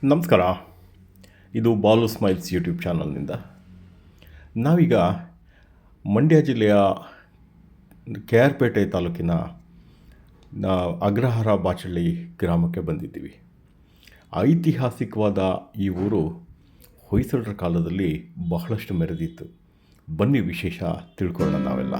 ನಮಸ್ಕಾರ. ಇದು Balu smiles YouTube ಚಾನಲ್ನಿಂದ ನಾವೀಗ ಮಂಡ್ಯ ಜಿಲ್ಲೆಯ ಕೆ ಆರ್ ಪೇಟೆ ತಾಲೂಕಿನ ಅಗ್ರಹಾರ ಬಾಚಳ್ಳಿ ಗ್ರಾಮಕ್ಕೆ ಬಂದಿದ್ದೀವಿ. ಐತಿಹಾಸಿಕವಾದ ಈ ಊರು ಹೊಯ್ಸಳರ ಕಾಲದಲ್ಲಿ ಬಹಳಷ್ಟು ಮೆರೆದಿತ್ತು. ಬನ್ನಿ ವಿಶೇಷ ತಿಳ್ಕೊಳ್ಳೋಣ ನಾವೆಲ್ಲ.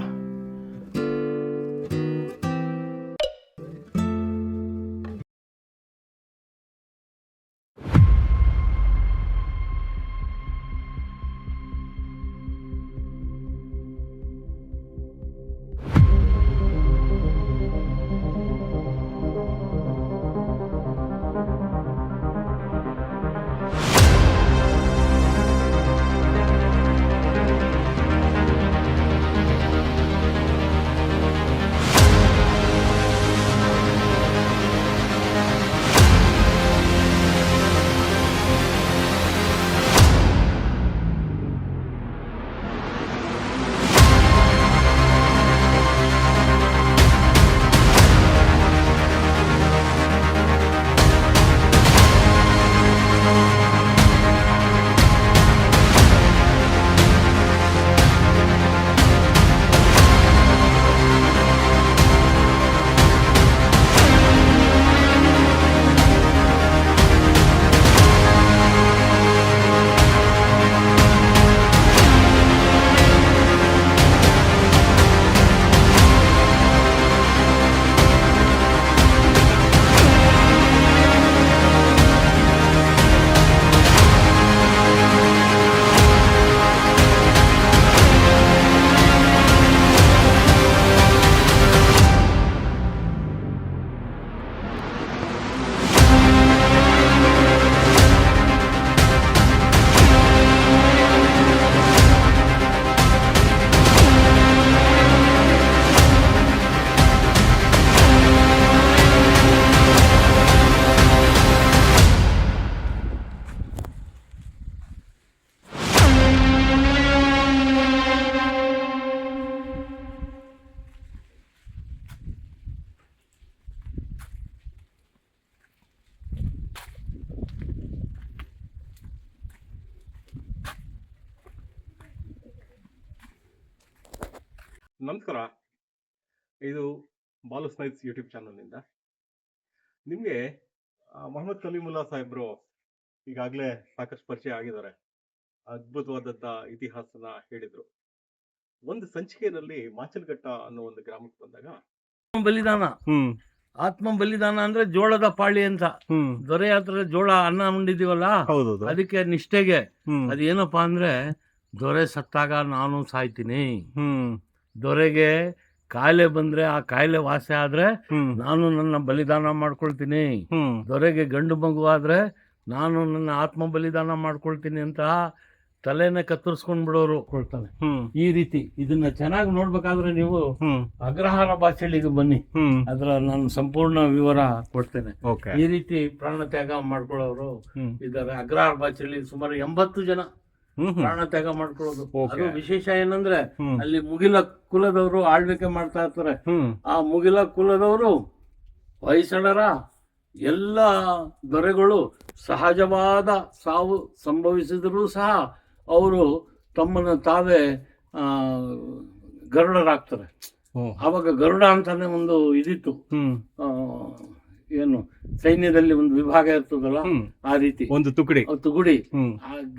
ನಮಸ್ಕಾರ. ಇದು ಬಾಲು ಸ್ಮೈಲ್ಸ್ ಯೂಟ್ಯೂಬ್ ಚಾನಲ್ನಿಂದ ನಿಮಗೆ ಮೊಹಮ್ಮದ್ ಕಲೀಮುಲ್ಲಾ ಸಾಹೇಬ್ರು ಈಗಾಗಲೇ ಸಾಕಷ್ಟು ಪರಿಚಯ ಆಗಿದ್ದಾರೆ. ಅದ್ಭುತವಾದಂಥ ಇತಿಹಾಸನ ಹೇಳಿದರು. ಒಂದು ಸಂಚಿಕೆಯಲ್ಲಿ ಮಾಚಲ್ಘಟ್ಟ ಅನ್ನೋ ಒಂದು ಗ್ರಾಮಕ್ಕೆ ಬಂದಾಗ ಬಲಿದಾನ ಆತ್ಮ ಬಲಿದಾನ ಅಂದ್ರೆ ಜೋಳದ ಪಾಳಿ ಅಂತ ದೊರೆ ಹತ್ರ ಜೋಳ ಅನ್ನ ಉಂಡಿದೀವಲ್ಲ, ಅದಕ್ಕೆ ನಿಷ್ಠೆಗೆ ಅದೇನಪ್ಪಾ ಅಂದ್ರೆ ದೊರೆ ಸತ್ತಾಗ ನಾನು ಸಾಯ್ತೀನಿ, ದೊರೆಗೆ ಕಾಯಿಲೆ ಬಂದ್ರೆ ಆ ಕಾಯಿಲೆ ವಾಸಿ ಆದ್ರೆ ನಾನು ನನ್ನ ಬಲಿದಾನ ಮಾಡ್ಕೊಳ್ತೀನಿ, ದೊರೆಗೆ ಗಂಡು ಮಗು ಆದ್ರೆ ನಾನು ನನ್ನ ಆತ್ಮ ಬಲಿದಾನ ಮಾಡ್ಕೊಳ್ತೀನಿ ಅಂತ ತಲೆನ ಕತ್ತರಿಸ್ಕೊಂಡ್ ಬಿಡೋರು ಕೊಳ್ತಾನೆ. ಈ ರೀತಿ ಇದನ್ನ ಚೆನ್ನಾಗಿ ನೋಡ್ಬೇಕಾದ್ರೆ ನೀವು ಅಗ್ರಹಾರ ಬಾಚಳ್ಳಿಗೆ ಬನ್ನಿ, ಅದ್ರ ನಾನು ಸಂಪೂರ್ಣ ವಿವರ ಕೊಡ್ತೇನೆ. ಈ ರೀತಿ ಪ್ರಾಣ ತ್ಯಾಗ ಮಾಡ್ಕೊಳ್ಳೋರು ಇದ್ದಾರೆ. ಅಗ್ರಹಾರ ಬಾಚಳ್ಳಿ ಸುಮಾರು 80 ಜನ ಪ್ರಾಣ ತ್ಯಾಗ ಮಾಡ್ಕೊಳ್ಳೋದು. ಅದು ವಿಶೇಷ ಏನಂದ್ರೆ ಅಲ್ಲಿ ಮುಗಿಲ ಕುಲದವರು ಆಳ್ವಿಕೆ ಮಾಡ್ತಾ ಇರ್ತಾರೆ. ಆ ಮುಗಿಲ ಕುಲದವರು ಹೊಯ್ಸಳರ ಎಲ್ಲ ದೊರೆಗಳು ಸಹಜವಾದ ಸಾವು ಸಂಭವಿಸಿದರೂ ಸಹ ಅವರು ತಮ್ಮನ್ನು ತಾವೇ ಗರುಡರಾಗ್ತಾರೆ. ಆವಾಗ ಗರುಡ ಅಂತಾನೆ ಒಂದು ಇದಿತ್ತು, ಏನು ಸೈನ್ಯದಲ್ಲಿ ಒಂದು ವಿಭಾಗ ಇರ್ತದಲ್ಲ, ಆ ರೀತಿ ಒಂದು ತುಕಡಿ.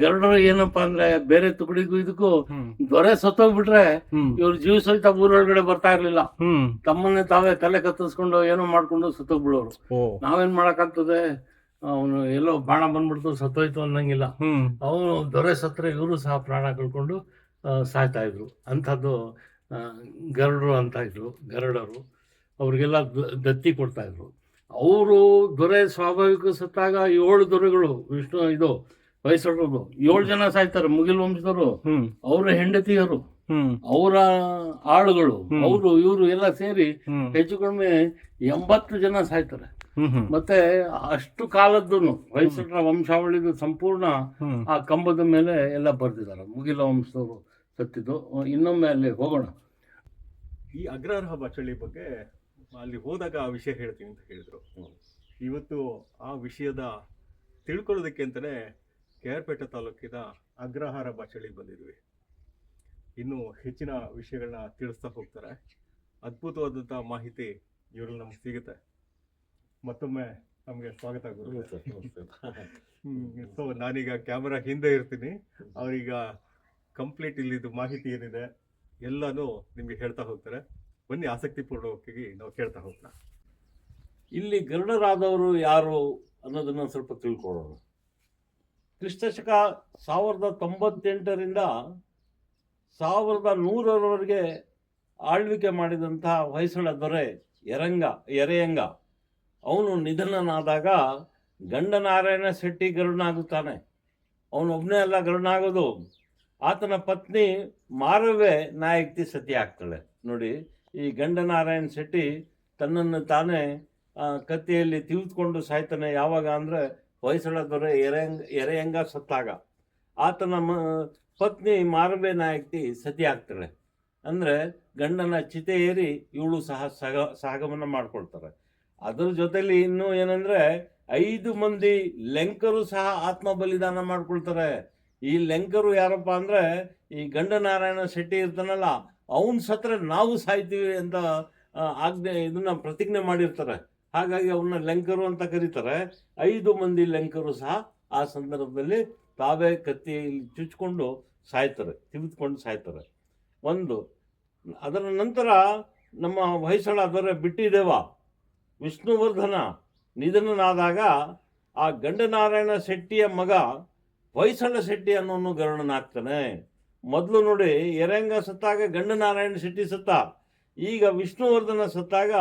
ಗರುಡರು ಏನಪ್ಪಾ ಅಂದ್ರೆ ಬೇರೆ ತುಕಡಿಗೂ ಇದಕ್ಕೂ ದೊರೆ ಸತ್ತೋಗ್ಬಿಟ್ರೆ ಇವ್ರು ಜೀವ ಸಹಿತ ಊರೊಳಗಡೆ ಬರ್ತಾ ಇರ್ಲಿಲ್ಲ. ತಮ್ಮನ್ನೇ ತಾವೇ ತಲೆ ಕತ್ತರಿಸ್ಕೊಂಡು ಏನೋ ಮಾಡ್ಕೊಂಡು ಸತ್ತೋಗ್ಬಿಡೋರು. ನಾವೇನ್ ಮಾಡಕ್ಕಾಗ್ತದೆ, ಅವನು ಎಲ್ಲೋ ಬಾಣ ಬಂದ್ಬಿಡ್ತು ಸತ್ತೋಯ್ತು ಅನ್ನಂಗಿಲ್ಲ. ಅವನು ದೊರೆ ಸತ್ರೆ ಇವರು ಸಹ ಪ್ರಾಣ ಕಳ್ಕೊಂಡು ಸಾಯ್ತಾ ಇದ್ರು. ಅಂಥದ್ದು ಗರುಡರು ಅಂತ ಇದ್ರು, ಗರುಡರು. ಅವ್ರಿಗೆಲ್ಲ ದತ್ತಿ ಕೊಡ್ತಾ ಇದ್ರು. ಅವರು ದೊರೆ ಸ್ವಾಭಾವಿಕ ಸತ್ತಾಗ 7 ದೊರೆಗಳು ಇದು ಹೊಯ್ಸಳರು 7 ಜನ ಸಾಯ್ತಾರೆ. ಮುಗಿಲ್ ವಂಶದವರು, ಅವರ ಹೆಂಡತಿಯರು, ಅವರ ಆಳುಗಳು, ಇವರು ಎಲ್ಲ ಸೇರಿ ಹೆಚ್ಚು ಕಡಿಮೆ 80 ಜನ ಸಾಯ್ತಾರೆ. ಮತ್ತೆ ಅಷ್ಟು ಕಾಲದ್ದು ಹೊಯ್ಸಳರ ವಂಶಾವಳಿದು ಸಂಪೂರ್ಣ ಆ ಕಂಬದ ಮೇಲೆ ಎಲ್ಲ ಬರ್ದಿದ್ದಾರೆ. ಮುಗಿಲ ವಂಶದವರು ಸತ್ತಿದ್ದು. ಇನ್ನೊಮ್ಮೆ ಅಲ್ಲಿ ಹೋಗೋಣ. ಈ ಅಗ್ರಹಾರ ಬಾಚಳ್ಳಿ ಬಗ್ಗೆ ಅಲ್ಲಿ ಹೋದಾಗ ಆ ವಿಷಯ ಹೇಳ್ತೀನಿ ಅಂತ ಹೇಳಿದ್ರು. ಇವತ್ತು ಆ ವಿಷಯದ ತಿಳ್ಕೊಳ್ಳೋದಕ್ಕೆ ಅಂತಲೇ ಕೆ.ಆರ್.ಪೇಟೆ ತಾಲೂಕಿನ ಅಗ್ರಹಾರ ಬಚಳಿಗೆ ಬಂದಿದ್ವಿ. ಇನ್ನೂ ಹೆಚ್ಚಿನ ವಿಷಯಗಳನ್ನ ತಿಳಿಸ್ತಾ ಹೋಗ್ತಾರೆ. ಅದ್ಭುತವಾದಂಥ ಮಾಹಿತಿ ಇವರಲ್ಲಿ ನಮ್ಗೆ ಸಿಗುತ್ತೆ. ಮತ್ತೊಮ್ಮೆ ನಮಗೆ ಸ್ವಾಗತ ಗುರು. ಸೊ ನಾನೀಗ ಕ್ಯಾಮರಾ ಹಿಂದೆ ಇರ್ತೀನಿ, ಅವರೀಗ ಕಂಪ್ಲೀಟ್ ಇಲ್ಲಿದ್ದು ಮಾಹಿತಿ ಏನಿದೆ ಎಲ್ಲನೂ ನಿಮಗೆ ಹೇಳ್ತಾ ಹೋಗ್ತಾರೆ. ಬನ್ನಿ, ಆಸಕ್ತಿಪೂರ್ಣವಾಗಿ ನಾವು ಕೇಳ್ತಾ ಹೋಗೋಣ. ಇಲ್ಲಿ ಗರುಡರಾದವರು ಯಾರು ಅನ್ನೋದನ್ನ ಸ್ವಲ್ಪ ತಿಳ್ಕೊಳ್ಳೋಣ. ಕ್ರಿಸ್ತಶಕ 1098ರಿಂದ 1100ರವರೆಗೆ ಆಳ್ವಿಕೆ ಮಾಡಿದಂತಹ ಹೊಯ್ಸಳ ದೊರೆ ಎರೆಯಂಗ ಅವನು ನಿಧನನಾದಾಗ ಗಂಡನಾರಾಯಣ ಶೆಟ್ಟಿ ಗರುಡನಾಗುತ್ತಾನೆ. ಅವನೊಬ್ಬನೇ ಅಲ್ಲ ಗರುಡನಾಗೋದು, ಆತನ ಪತ್ನಿ ಮಾರವ್ವೆ ನಾಯಕಿ ಸತಿ ಆಗ್ತಾಳೆ. ನೋಡಿ, ಈ ಗಂಡನಾರಾಯಣ ಶೆಟ್ಟಿ ತನ್ನನ್ನು ತಾನೇ ಕತ್ತಿಯಲ್ಲಿ ತಿವಿದುಕೊಂಡು ಸಾಯ್ತಾನೆ. ಯಾವಾಗ ಅಂದರೆ ಹೊಯ್ಸಳ ದೊರೆ ಎರೆಯಂಗ ಸತ್ತಾಗ ಆತನ ಪತ್ನಿ ಮಾರವ್ವೆ ನಾಯಕಿ ಸತಿ ಆಗ್ತಾಳೆ. ಅಂದರೆ ಗಂಡನ ಚಿತೆ ಏರಿ ಇವಳು ಸಹ ಸಹಗಮನ ಮಾಡ್ಕೊಳ್ತಾರೆ. ಅದರ ಜೊತೆಲಿ ಇನ್ನೂ ಏನಂದರೆ 5 ಮಂದಿ ಲೆಂಕರು ಸಹ ಆತ್ಮ ಬಲಿದಾನ ಮಾಡ್ಕೊಳ್ತಾರೆ. ಈ ಲೆಂಕರು ಯಾರಪ್ಪ ಅಂದರೆ ಈ ಗಂಡನಾರಾಯಣ ಶೆಟ್ಟಿ ಇರ್ತಾನಲ್ಲ, ಅವನು ಸತ್ರೆ ನಾವು ಸಾಯ್ತೀವಿ ಅಂತ ಇದನ್ನ ಪ್ರತಿಜ್ಞೆ ಮಾಡಿರ್ತಾರೆ. ಹಾಗಾಗಿ ಅವನ್ನ ಲೆಂಕರು ಅಂತ ಕರೀತಾರೆ. 5 ಮಂದಿ ಲೆಂಕರು ಸಹ ಆ ಸಂದರ್ಭದಲ್ಲಿ ತಾವೇ ಕತ್ತಿಯಲ್ಲಿ ಚುಚ್ಕೊಂಡು ಸಾಯ್ತಾರೆ, ತಿವಿದುಕೊಂಡು ಸಾಯ್ತಾರೆ. ಅದರ ನಂತರ ನಮ್ಮ ಹೊಯ್ಸಳ ದೊರೆ ಬಿಟ್ಟಿದೇವ ವಿಷ್ಣುವರ್ಧನ ನಿಧನನಾದಾಗ ಆ ಗಂಡನಾರಾಯಣ ಶೆಟ್ಟಿಯ ಮಗ ಹೊಯ್ಸಳ ಶೆಟ್ಟಿ ಅನ್ನೋನು ಗರುಡನಾಗ್ತಾನೆ. ಮೊದಲು ನೋಡಿ, ಎರೆಯಂಗ ಸತ್ತಾಗ ಗಂಡನಾರಾಯಣ ಶೆಟ್ಟಿ ಸತ್ತ. ಈಗ ವಿಷ್ಣುವರ್ಧನ ಸತ್ತಾಗ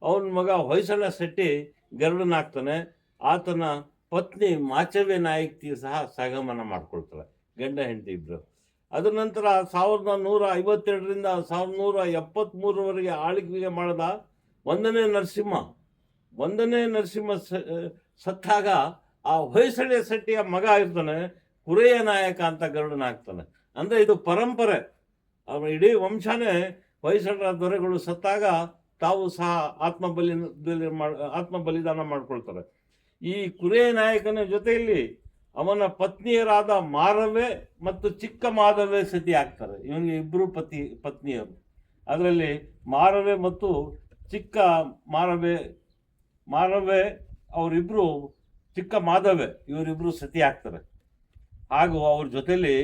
ಅವನ ಮಗ ಹೊಯ್ಸಳ ಶೆಟ್ಟಿ ಗರುಡನಾಗ್ತಾನೆ. ಆತನ ಪತ್ನಿ ಮಾಚವ್ಯ ನಾಯಕಿ ಸಹ ಸಹಗಮನ ಮಾಡ್ಕೊಳ್ತಾಳೆ, ಗಂಡ ಹೆಂಡತಿ ಇಬ್ಬರು. ಅದರ ನಂತರ 1152ರಿಂದ 1173ರವರೆಗೆ ಆಳ್ವಿಕೆ ಮಾಡಿದ 1ನೇ ನರಸಿಂಹ ಸತ್ತಾಗ ಆ ಹೊಯ್ಸಳ ಶೆಟ್ಟಿಯ ಮಗ ಇರ್ತಾನೆ, ಕುರೆಯ ನಾಯಕ ಅಂತ ಗರುಡನಾಗ್ತಾನೆ. ಅಂದರೆ ಇದು ಪರಂಪರೆ. ಇಡೀ ವಂಶನೇ ಹೊಯ್ಸಳ ದೊರೆಗಳು ಸತ್ತಾಗ ತಾವು ಸಹ ಆತ್ಮ ಬಲಿದಾನ ಮಾಡ್ಕೊಳ್ತಾರೆ. ಈ ಕುರೆಯ ನಾಯಕನ ಜೊತೆಯಲ್ಲಿ ಅವನ ಪತ್ನಿಯರಾದ ಮಾರವ್ವೆ ಮತ್ತು ಚಿಕ್ಕ ಮಾಧವ್ವೆ ಸತಿ ಆಗ್ತಾರೆ. ಇವನಿಗೆ ಇಬ್ಬರು ಪತ್ನಿಯರು. ಅದರಲ್ಲಿ ಮಾರವ್ವೆ ಮತ್ತು ಚಿಕ್ಕ ಮಾರವ್ವೆ ಅವರಿಬ್ಬರು, ಚಿಕ್ಕ ಮಾಧವ್ವೆ ಇವರಿಬ್ಬರು ಸತಿ ಆಗ್ತಾರೆ. ಹಾಗೂ ಅವ್ರ ಜೊತೆಲಿ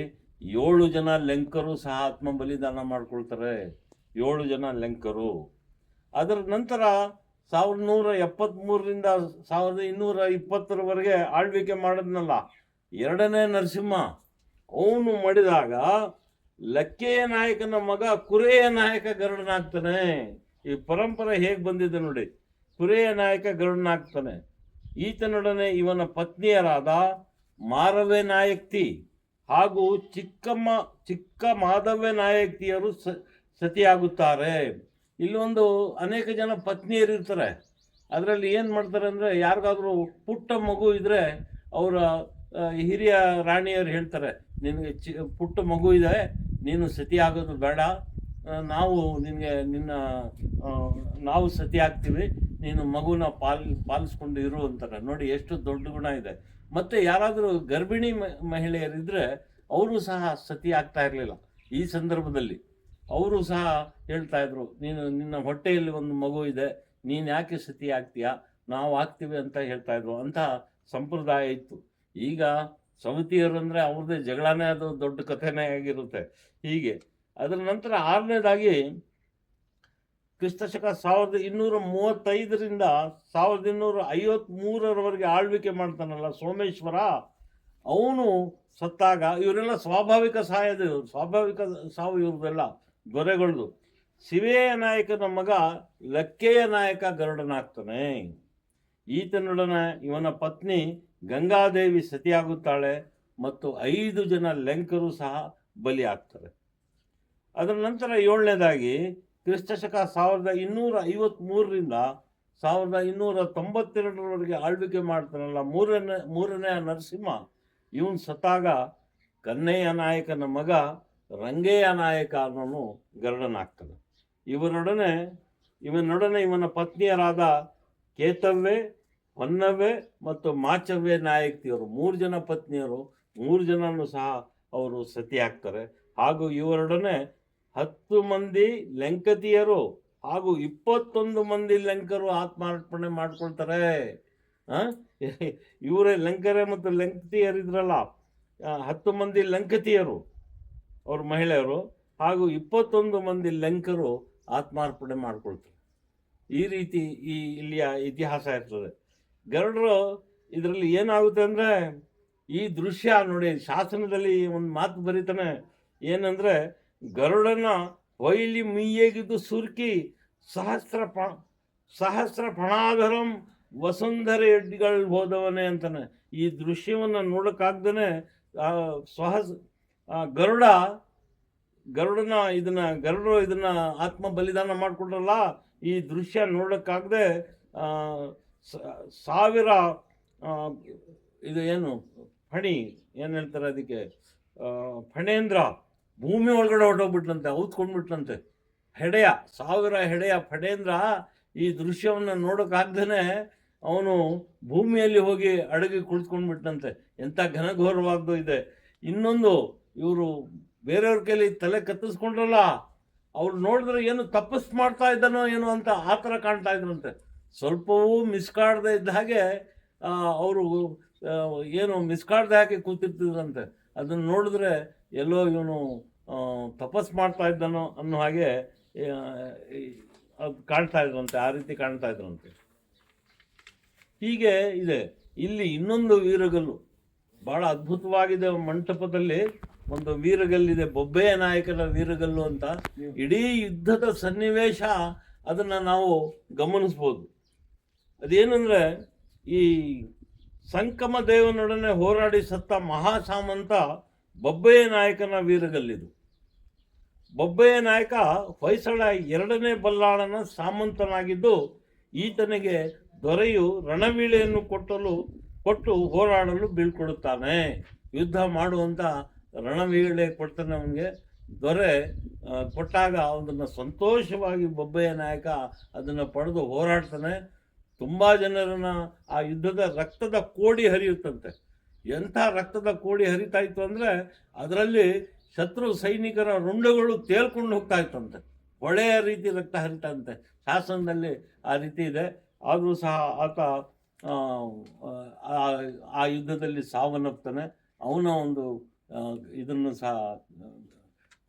7 ಜನ ಲೆಂಕರು ಸಹ ಆತ್ಮ ಬಲಿದಾನ ಮಾಡ್ಕೊಳ್ತಾರೆ. 7 ಜನ ಲೆಂಕರು. ಅದರ ನಂತರ 1173ರಿಂದ 1220ರವರೆಗೆ ಆಳ್ವಿಕೆ ಮಾಡಿದ್ನಲ್ಲ 2ನೇ ನರಸಿಂಹ, ಅವನು ಮಾಡಿದಾಗ ಲಕ್ಕೆಯ ನಾಯಕನ ಮಗ ಕುರೆಯ ನಾಯಕ ಗರುಡನಾಗ್ತಾನೆ. ಈ ಪರಂಪರೆ ಹೇಗೆ ಬಂದಿದೆ ನೋಡಿ. ಕುರೆಯ ನಾಯಕ ಗರುಡನಾಗ್ತಾನೆ. ಈತನೊಡನೆ ಇವನ ಪತ್ನಿಯರಾದ ಮಾರವ್ವೆ ನಾಯಕಿ ಹಾಗೂ ಚಿಕ್ಕ ಮಾಧವ್ಯ ನಾಯಕಿಯರು ಸತಿಯಾಗುತ್ತಾರೆ. ಇಲ್ಲೊಂದು ಅನೇಕ ಜನ ಪತ್ನಿಯರು ಇರ್ತಾರೆ. ಅದರಲ್ಲಿ ಏನು ಮಾಡ್ತಾರೆ ಅಂದರೆ, ಯಾರಿಗಾದ್ರೂ ಪುಟ್ಟ ಮಗು ಇದ್ದರೆ ಅವರ ಹಿರಿಯ ರಾಣಿಯರು ಹೇಳ್ತಾರೆ, ನಿನಗೆ ಪುಟ್ಟ ಮಗು ಇದೆ, ನೀನು ಸತಿ ಆಗೋದು ಬೇಡ, ನಾವು ಸತಿ ಆಗ್ತೀವಿ, ನೀನು ಮಗುನ ಪಾಲಿಸ್ಕೊಂಡು ಇರು ಅಂತಾರೆ. ನೋಡಿ ಎಷ್ಟು ದೊಡ್ಡ ಗುಣ ಇದೆ. ಮತ್ತು ಯಾರಾದರೂ ಗರ್ಭಿಣಿ ಮಹಿಳೆಯರಿದ್ದರೆ ಅವರು ಸಹ ಸತಿ ಆಗ್ತಾ ಇರಲಿಲ್ಲ. ಈ ಸಂದರ್ಭದಲ್ಲಿ ಅವರು ಸಹ ಹೇಳ್ತಾ ಇದ್ರು, ನಿನ್ನ ಹೊಟ್ಟೆಯಲ್ಲಿ ಒಂದು ಮಗು ಇದೆ, ನೀನು ಯಾಕೆ ಸತಿ ಆಗ್ತೀಯಾ, ನಾವು ಆಗ್ತೀವಿ ಅಂತ ಹೇಳ್ತಾ ಇದ್ರು. ಅಂತಹ ಸಂಪ್ರದಾಯ ಇತ್ತು. ಈಗ ಸವತಿಯರು ಅಂದರೆ ಅವ್ರದ್ದೇ ಜಗಳನೇ, ಅದು ದೊಡ್ಡ ಕಥೆನೇ ಆಗಿರುತ್ತೆ. ಹೀಗೆ ಅದರ ನಂತರ 6ನೇದಾಗಿ ಕ್ರಿಸ್ತಶಕ 1235ರಿಂದ 1253ರವರೆಗೆ ಆಳ್ವಿಕೆ ಮಾಡ್ತಾನಲ್ಲ ಸೋಮೇಶ್ವರ, ಅವನು ಸತ್ತಾಗ ಇವರೆಲ್ಲ ಸ್ವಾಭಾವಿಕ ಸಾವು ಇವ್ರದೆಲ್ಲ ದೊರೆಗಳದು. ಶಿವೆಯ ನಾಯಕನ ಮಗ ಲಕ್ಕೆಯ ನಾಯಕ ಗರುಡನಾಗ್ತಾನೆ. ಈತನೊಡನೆ ಇವನ ಪತ್ನಿ ಗಂಗಾದೇವಿ ಸತಿಯಾಗುತ್ತಾಳೆ ಮತ್ತು 5 ಜನ ಲೆಂಕರು ಸಹ ಬಲಿ ಆಗ್ತಾರೆ. ಅದರ ನಂತರ 7ನೇದಾಗಿ ಕ್ರಿಸ್ತಶಕ 1253ರಿಂದ 1292ರವರೆಗೆ ಆಳ್ವಿಕೆ ಮಾಡ್ತಾನಲ್ಲ ಮೂರನೇ ನರಸಿಂಹ, ಇವನು ಸತ್ತಾಗ ಕನ್ನೆಯ ನಾಯಕನ ಮಗ ರಂಗೆಯ ನಾಯಕ ಅನ್ನೋನು ಗರುಡನಾಗ್ತಾನೆ. ಇವನೊಡನೆ ಇವನ ಪತ್ನಿಯರಾದ ಕೇತವ್ವೆ ಹೊನ್ನವೆ ಮತ್ತು ಮಾಚವ್ಯ ನಾಯಕಿಯರು 3 ಜನ ಪತ್ನಿಯರು, 3 ಜನನು ಸಹ ಅವರು ಸತಿಯಾಗ್ತಾರೆ. ಹಾಗೂ ಇವರೊಡನೆ 10 ಮಂದಿ ಲಂಕತಿಯರು ಹಾಗೂ 21 ಮಂದಿ ಲಂಕರು ಆತ್ಮಾರ್ಪಣೆ ಮಾಡ್ಕೊಳ್ತಾರೆ. ಇವರೇ ಲಂಕರೇ ಮತ್ತು ಲಂಕತಿಯರಿದ್ರಲ್ಲ, 10 ಮಂದಿ ಲಂಕತಿಯರು ಅವರು ಮಹಿಳೆಯರು ಹಾಗೂ 21 ಮಂದಿ ಲಂಕರು ಆತ್ಮಾರ್ಪಣೆ ಮಾಡ್ಕೊಳ್ತಾರೆ. ಈ ರೀತಿ ಇಲ್ಲಿಯ ಇತಿಹಾಸ ಇರ್ತದೆ. ಗರುಡರು ಇದರಲ್ಲಿ ಏನಾಗುತ್ತೆ ಅಂದರೆ, ಈ ದೃಶ್ಯ ನೋಡಿ, ಶಾಸನದಲ್ಲಿ ಒಂದು ಮಾತು ಬರೀತಾನೆ ಏನಂದರೆ, ಗರುಡನ ಹೊಯ್ಲಿ ಮುಯ್ಯಗಿದ್ದು ಸುರ್ಕಿ ಸಹಸ್ರ ಫಣಾಧರಂ ವಸುಂಧರೆ ಎಡ್ಗಳು ಹೋದವನೇ ಅಂತಾನೆ. ಈ ದೃಶ್ಯವನ್ನು ನೋಡೋಕ್ಕಾಗ್ದೇ ಗರುಡರು ಇದನ್ನ ಆತ್ಮ ಬಲಿದಾನ ಮಾಡಿಕೊಂಡ್ರಲ್ಲ, ಈ ದೃಶ್ಯ ನೋಡೋಕ್ಕಾಗದೆ 1000 ಇದು ಏನು ಫಣಿ ಏನು ಹೇಳ್ತಾರೆ ಅದಕ್ಕೆ, ಫಣೇಂದ್ರ ಭೂಮಿ ಒಳಗಡೆ ಹೊರಟೋಗ್ಬಿಟ್ಲಂತೆ, ಔತ್ಕೊಂಡ್ಬಿಟ್ಲಂತೆ. 1000 ಹೆಡೆಯ ಫಣೇಂದ್ರ ಈ ದೃಶ್ಯವನ್ನು ನೋಡೋಕ್ಕಾಗ್ದೇ ಅವನು ಭೂಮಿಯಲ್ಲಿ ಹೋಗಿ ಅಡಗಿ ಕುಳಿತುಕೊಂಡ್ಬಿಟ್ಟಂತೆ. ಎಂಥ ಘನಘೋರವಾದ್ದು ಇದೆ. ಇನ್ನೊಂದು, ಇವರು ಬೇರೆಯವ್ರ ಕೈಲಿ ತಲೆ ಕತ್ತಿಸ್ಕೊಂಡ್ರಲ್ಲ, ಅವ್ರು ನೋಡಿದ್ರೆ ಏನು ತಪಸ್ ಮಾಡ್ತಾ ಇದ್ದಾನೋ ಏನೋ ಅಂತ ಆ ಥರ ಕಾಣ್ತಾ ಇದ್ರಂತೆ. ಸ್ವಲ್ಪವೂ ಮಿಸ್ಕಾಡದೆ ಇದ್ದ ಹಾಗೆ ಅವರು ಏನು ಮಿಸ್ಕಾಡದೆ ಹಾಕಿ ಕೂತಿರ್ತಿದ್ರಂತೆ. ಅದನ್ನು ನೋಡಿದ್ರೆ ಎಲ್ಲೋ ಇವನು ತಪಸ್ ಮಾಡ್ತಾ ಇದ್ದಾನೋ ಅನ್ನೋ ಹಾಗೆ ಅದು ಕಾಣ್ತಾ ಇದ್ರಂತೆ, ಆ ರೀತಿ ಕಾಣ್ತಾ ಇದ್ರಂತೆ. ಹೀಗೆ ಇದೆ. ಇಲ್ಲಿ ಇನ್ನೊಂದು ವೀರಗಲ್ಲು ಭಾಳ ಅದ್ಭುತವಾಗಿದೆ. ಮಂಟಪದಲ್ಲಿ ಒಂದು ವೀರಗಲ್ಲಿದೆ, ಬೊಬ್ಬೆಯ ನಾಯಕನ ವೀರಗಲ್ಲು ಅಂತ. ಇಡೀ ಯುದ್ಧದ ಸನ್ನಿವೇಶ ಅದನ್ನು ನಾವು ಗಮನಿಸ್ಬೋದು. ಅದೇನೆಂದರೆ, ಈ ಸಂಕಮ ದೇವನೊಡನೆ ಹೋರಾಡಿ ಸತ್ತ ಮಹಾಸಾಮಂತ ಬೊಬ್ಬೆಯ ನಾಯಕನ ವೀರಗಲ್ಲಿದು. ಬೊಬ್ಬೆಯ ನಾಯಕ ಹೊಯ್ಸಳ 2ನೇ ಬಲ್ಲಾಳನ ಸಾಮಂತನಾಗಿದ್ದು, ಈತನಿಗೆ ದೊರೆಯು ರಣವೀಳೆಯನ್ನು ಕೊಟ್ಟು ಹೋರಾಡಲು ಬೀಳ್ಕೊಡುತ್ತಾನೆ. ಯುದ್ಧ ಮಾಡುವಂಥ ರಣವೀಳೆ ಕೊಡ್ತಾನೆ ಅವನಿಗೆ. ದೊರೆ ಕೊಟ್ಟಾಗ ಅದನ್ನು ಸಂತೋಷವಾಗಿ ಬೊಬ್ಬೆಯ ನಾಯಕ ಅದನ್ನು ಪಡೆದು ಹೋರಾಡ್ತಾನೆ. ತುಂಬ ಜನರನ್ನು ಆ ಯುದ್ಧದ ರಕ್ತದ ಕೋಡಿ ಹರಿಯುತ್ತಂತೆ. ಎಂಥ ರಕ್ತದ ಕೋಡಿ ಹರಿತಾ ಇತ್ತು ಅಂದರೆ, ಅದರಲ್ಲಿ ಶತ್ರು ಸೈನಿಕರ ರುಂಡಗಳು ತೇಲ್ಕೊಂಡು ಹೋಗ್ತಾ ಇತ್ತಂತೆ. ಹೊಳೆಯ ರೀತಿ ರಕ್ತ ಹರಿತಂತೆ. ಶಾಸನದಲ್ಲಿ ಆ ರೀತಿ ಇದೆ. ಆದರೂ ಸಹ ಆತ ಆ ಯುದ್ಧದಲ್ಲಿ ಸಾವನ್ನಪ್ತಾನೆ. ಅವನ ಒಂದು ಇದನ್ನು ಸಹ,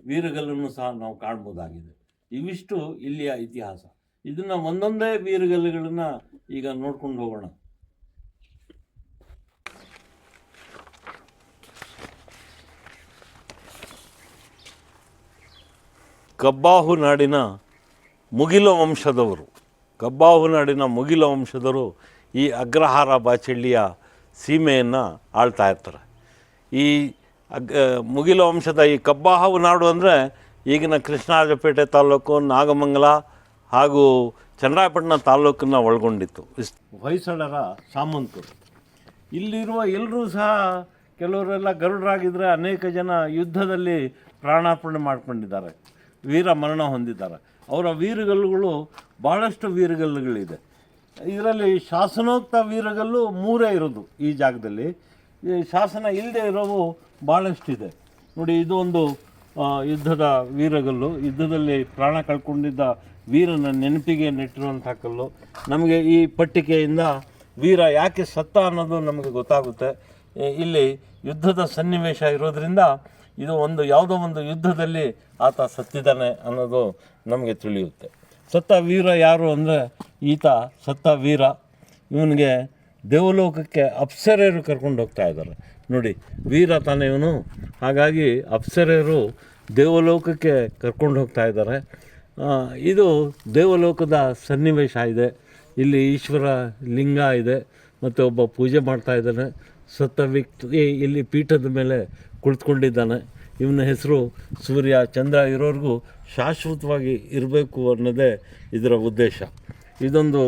ವೀರಗಲ್ಲನ್ನು ಸಹ ನಾವು ಕಾಣ್ಬೋದಾಗಿದೆ. ಇವಿಷ್ಟು ಇಲ್ಲಿಯ ಇತಿಹಾಸ. ಇದನ್ನು ಒಂದೊಂದೇ ವೀರಗಲ್ಲುಗಳನ್ನು ಈಗ ನೋಡ್ಕೊಂಡು ಹೋಗೋಣ. ಕಬ್ಬಾಹು ನಾಡಿನ ಮುಗಿಲ ವಂಶದವರು ಈ ಅಗ್ರಹಾರ ಬಾಚಳ್ಳಿಯ ಸೀಮೆಯನ್ನು ಆಳ್ತಾ ಇರ್ತಾರೆ. ಈ ಮುಗಿಲ ವಂಶದ ಈ ಕಬ್ಬಾಹು ನಾಡು ಅಂದರೆ ಈಗಿನ ಕೃಷ್ಣರಾಜಪೇಟೆ ತಾಲೂಕು, ನಾಗಮಂಗಲ ಹಾಗೂ ಚನ್ನರಾಯಪಟ್ಟಣ ತಾಲೂಕನ್ನು ಒಳಗೊಂಡಿತ್ತು. ಹೊಯ್ಸಳರ ಸಾಮಂತರು ಇಲ್ಲಿರುವ ಎಲ್ಲರೂ ಸಹ, ಕೆಲವರೆಲ್ಲ ಗರುಡರಾಗಿದ್ದರೆ ಅನೇಕ ಜನ ಯುದ್ಧದಲ್ಲಿ ಪ್ರಾಣಾರ್ಪಣೆ ಮಾಡ್ಕೊಂಡಿದ್ದಾರೆ, ವೀರ ಮರಣ ಹೊಂದಿದ್ದಾರೆ. ಅವರ ವೀರಗಲ್ಲುಗಳು ಭಾಳಷ್ಟು ವೀರಗಲ್ಲುಗಳಿದೆ. ಇದರಲ್ಲಿ ಶಾಸನೋಕ್ತ ವೀರಗಲ್ಲು 3 ಇರೋದು ಈ ಜಾಗದಲ್ಲಿ. ಈ ಶಾಸನ ಇಲ್ಲದೆ ಇರೋವು ಭಾಳಷ್ಟಿದೆ. ನೋಡಿ, ಇದು ಒಂದು ಯುದ್ಧದ ವೀರಗಲ್ಲು. ಯುದ್ಧದಲ್ಲಿ ಪ್ರಾಣ ಕಳ್ಕೊಂಡಿದ್ದ ವೀರನ ನೆನಪಿಗೆ ನೆಟ್ಟಿರುವಂಥ ಕಲ್ಲು. ನಮಗೆ ಈ ಪಟ್ಟಿಕೆಯಿಂದ ವೀರ ಯಾಕೆ ಸತ್ತ ಅನ್ನೋದು ನಮಗೆ ಗೊತ್ತಾಗುತ್ತೆ. ಇಲ್ಲಿ ಯುದ್ಧದ ಸನ್ನಿವೇಶ ಇರೋದರಿಂದ ಇದು ಯಾವುದೋ ಒಂದು ಯುದ್ಧದಲ್ಲಿ ಆತ ಸತ್ತಿದ್ದಾನೆ ಅನ್ನೋದು ನಮಗೆ ತಿಳಿಯುತ್ತೆ. ಸತ್ತ ವೀರ ಯಾರು ಅಂದರೆ, ಈತ ಸತ್ತ ವೀರ. ಇವನಿಗೆ ದೇವಲೋಕಕ್ಕೆ ಅಪ್ಸರೆಯರು ಕರ್ಕೊಂಡು ಹೋಗ್ತಾ ಇದ್ದಾರೆ. ನೋಡಿ, ವೀರ ತಾನೇ ಇವನು. ಹಾಗಾಗಿ ಅಪ್ಸರೆಯರು ದೇವಲೋಕಕ್ಕೆ ಕರ್ಕೊಂಡು ಹೋಗ್ತಾ ಇದ್ದಾರೆ. ಇದು ದೇವಲೋಕದ ಸನ್ನಿವೇಶ ಇದೆ. ಇಲ್ಲಿ ಈಶ್ವರ ಲಿಂಗ ಇದೆ ಮತ್ತು ಒಬ್ಬ ಪೂಜೆ ಮಾಡ್ತಾ ಇದ್ದಾನೆ. ಸತ್ತ ವ್ಯಕ್ತಿ ಇಲ್ಲಿ ಪೀಠದ ಮೇಲೆ ಕುಳಿತುಕೊಂಡಿದ್ದಾನೆ. ಇವನ ಹೆಸರು ಸೂರ್ಯ ಚಂದ್ರ ಇರೋರಿಗೂ ಶಾಶ್ವತವಾಗಿ ಇರಬೇಕು ಅನ್ನೋದೇ ಇದರ ಉದ್ದೇಶ. ಇದೊಂದು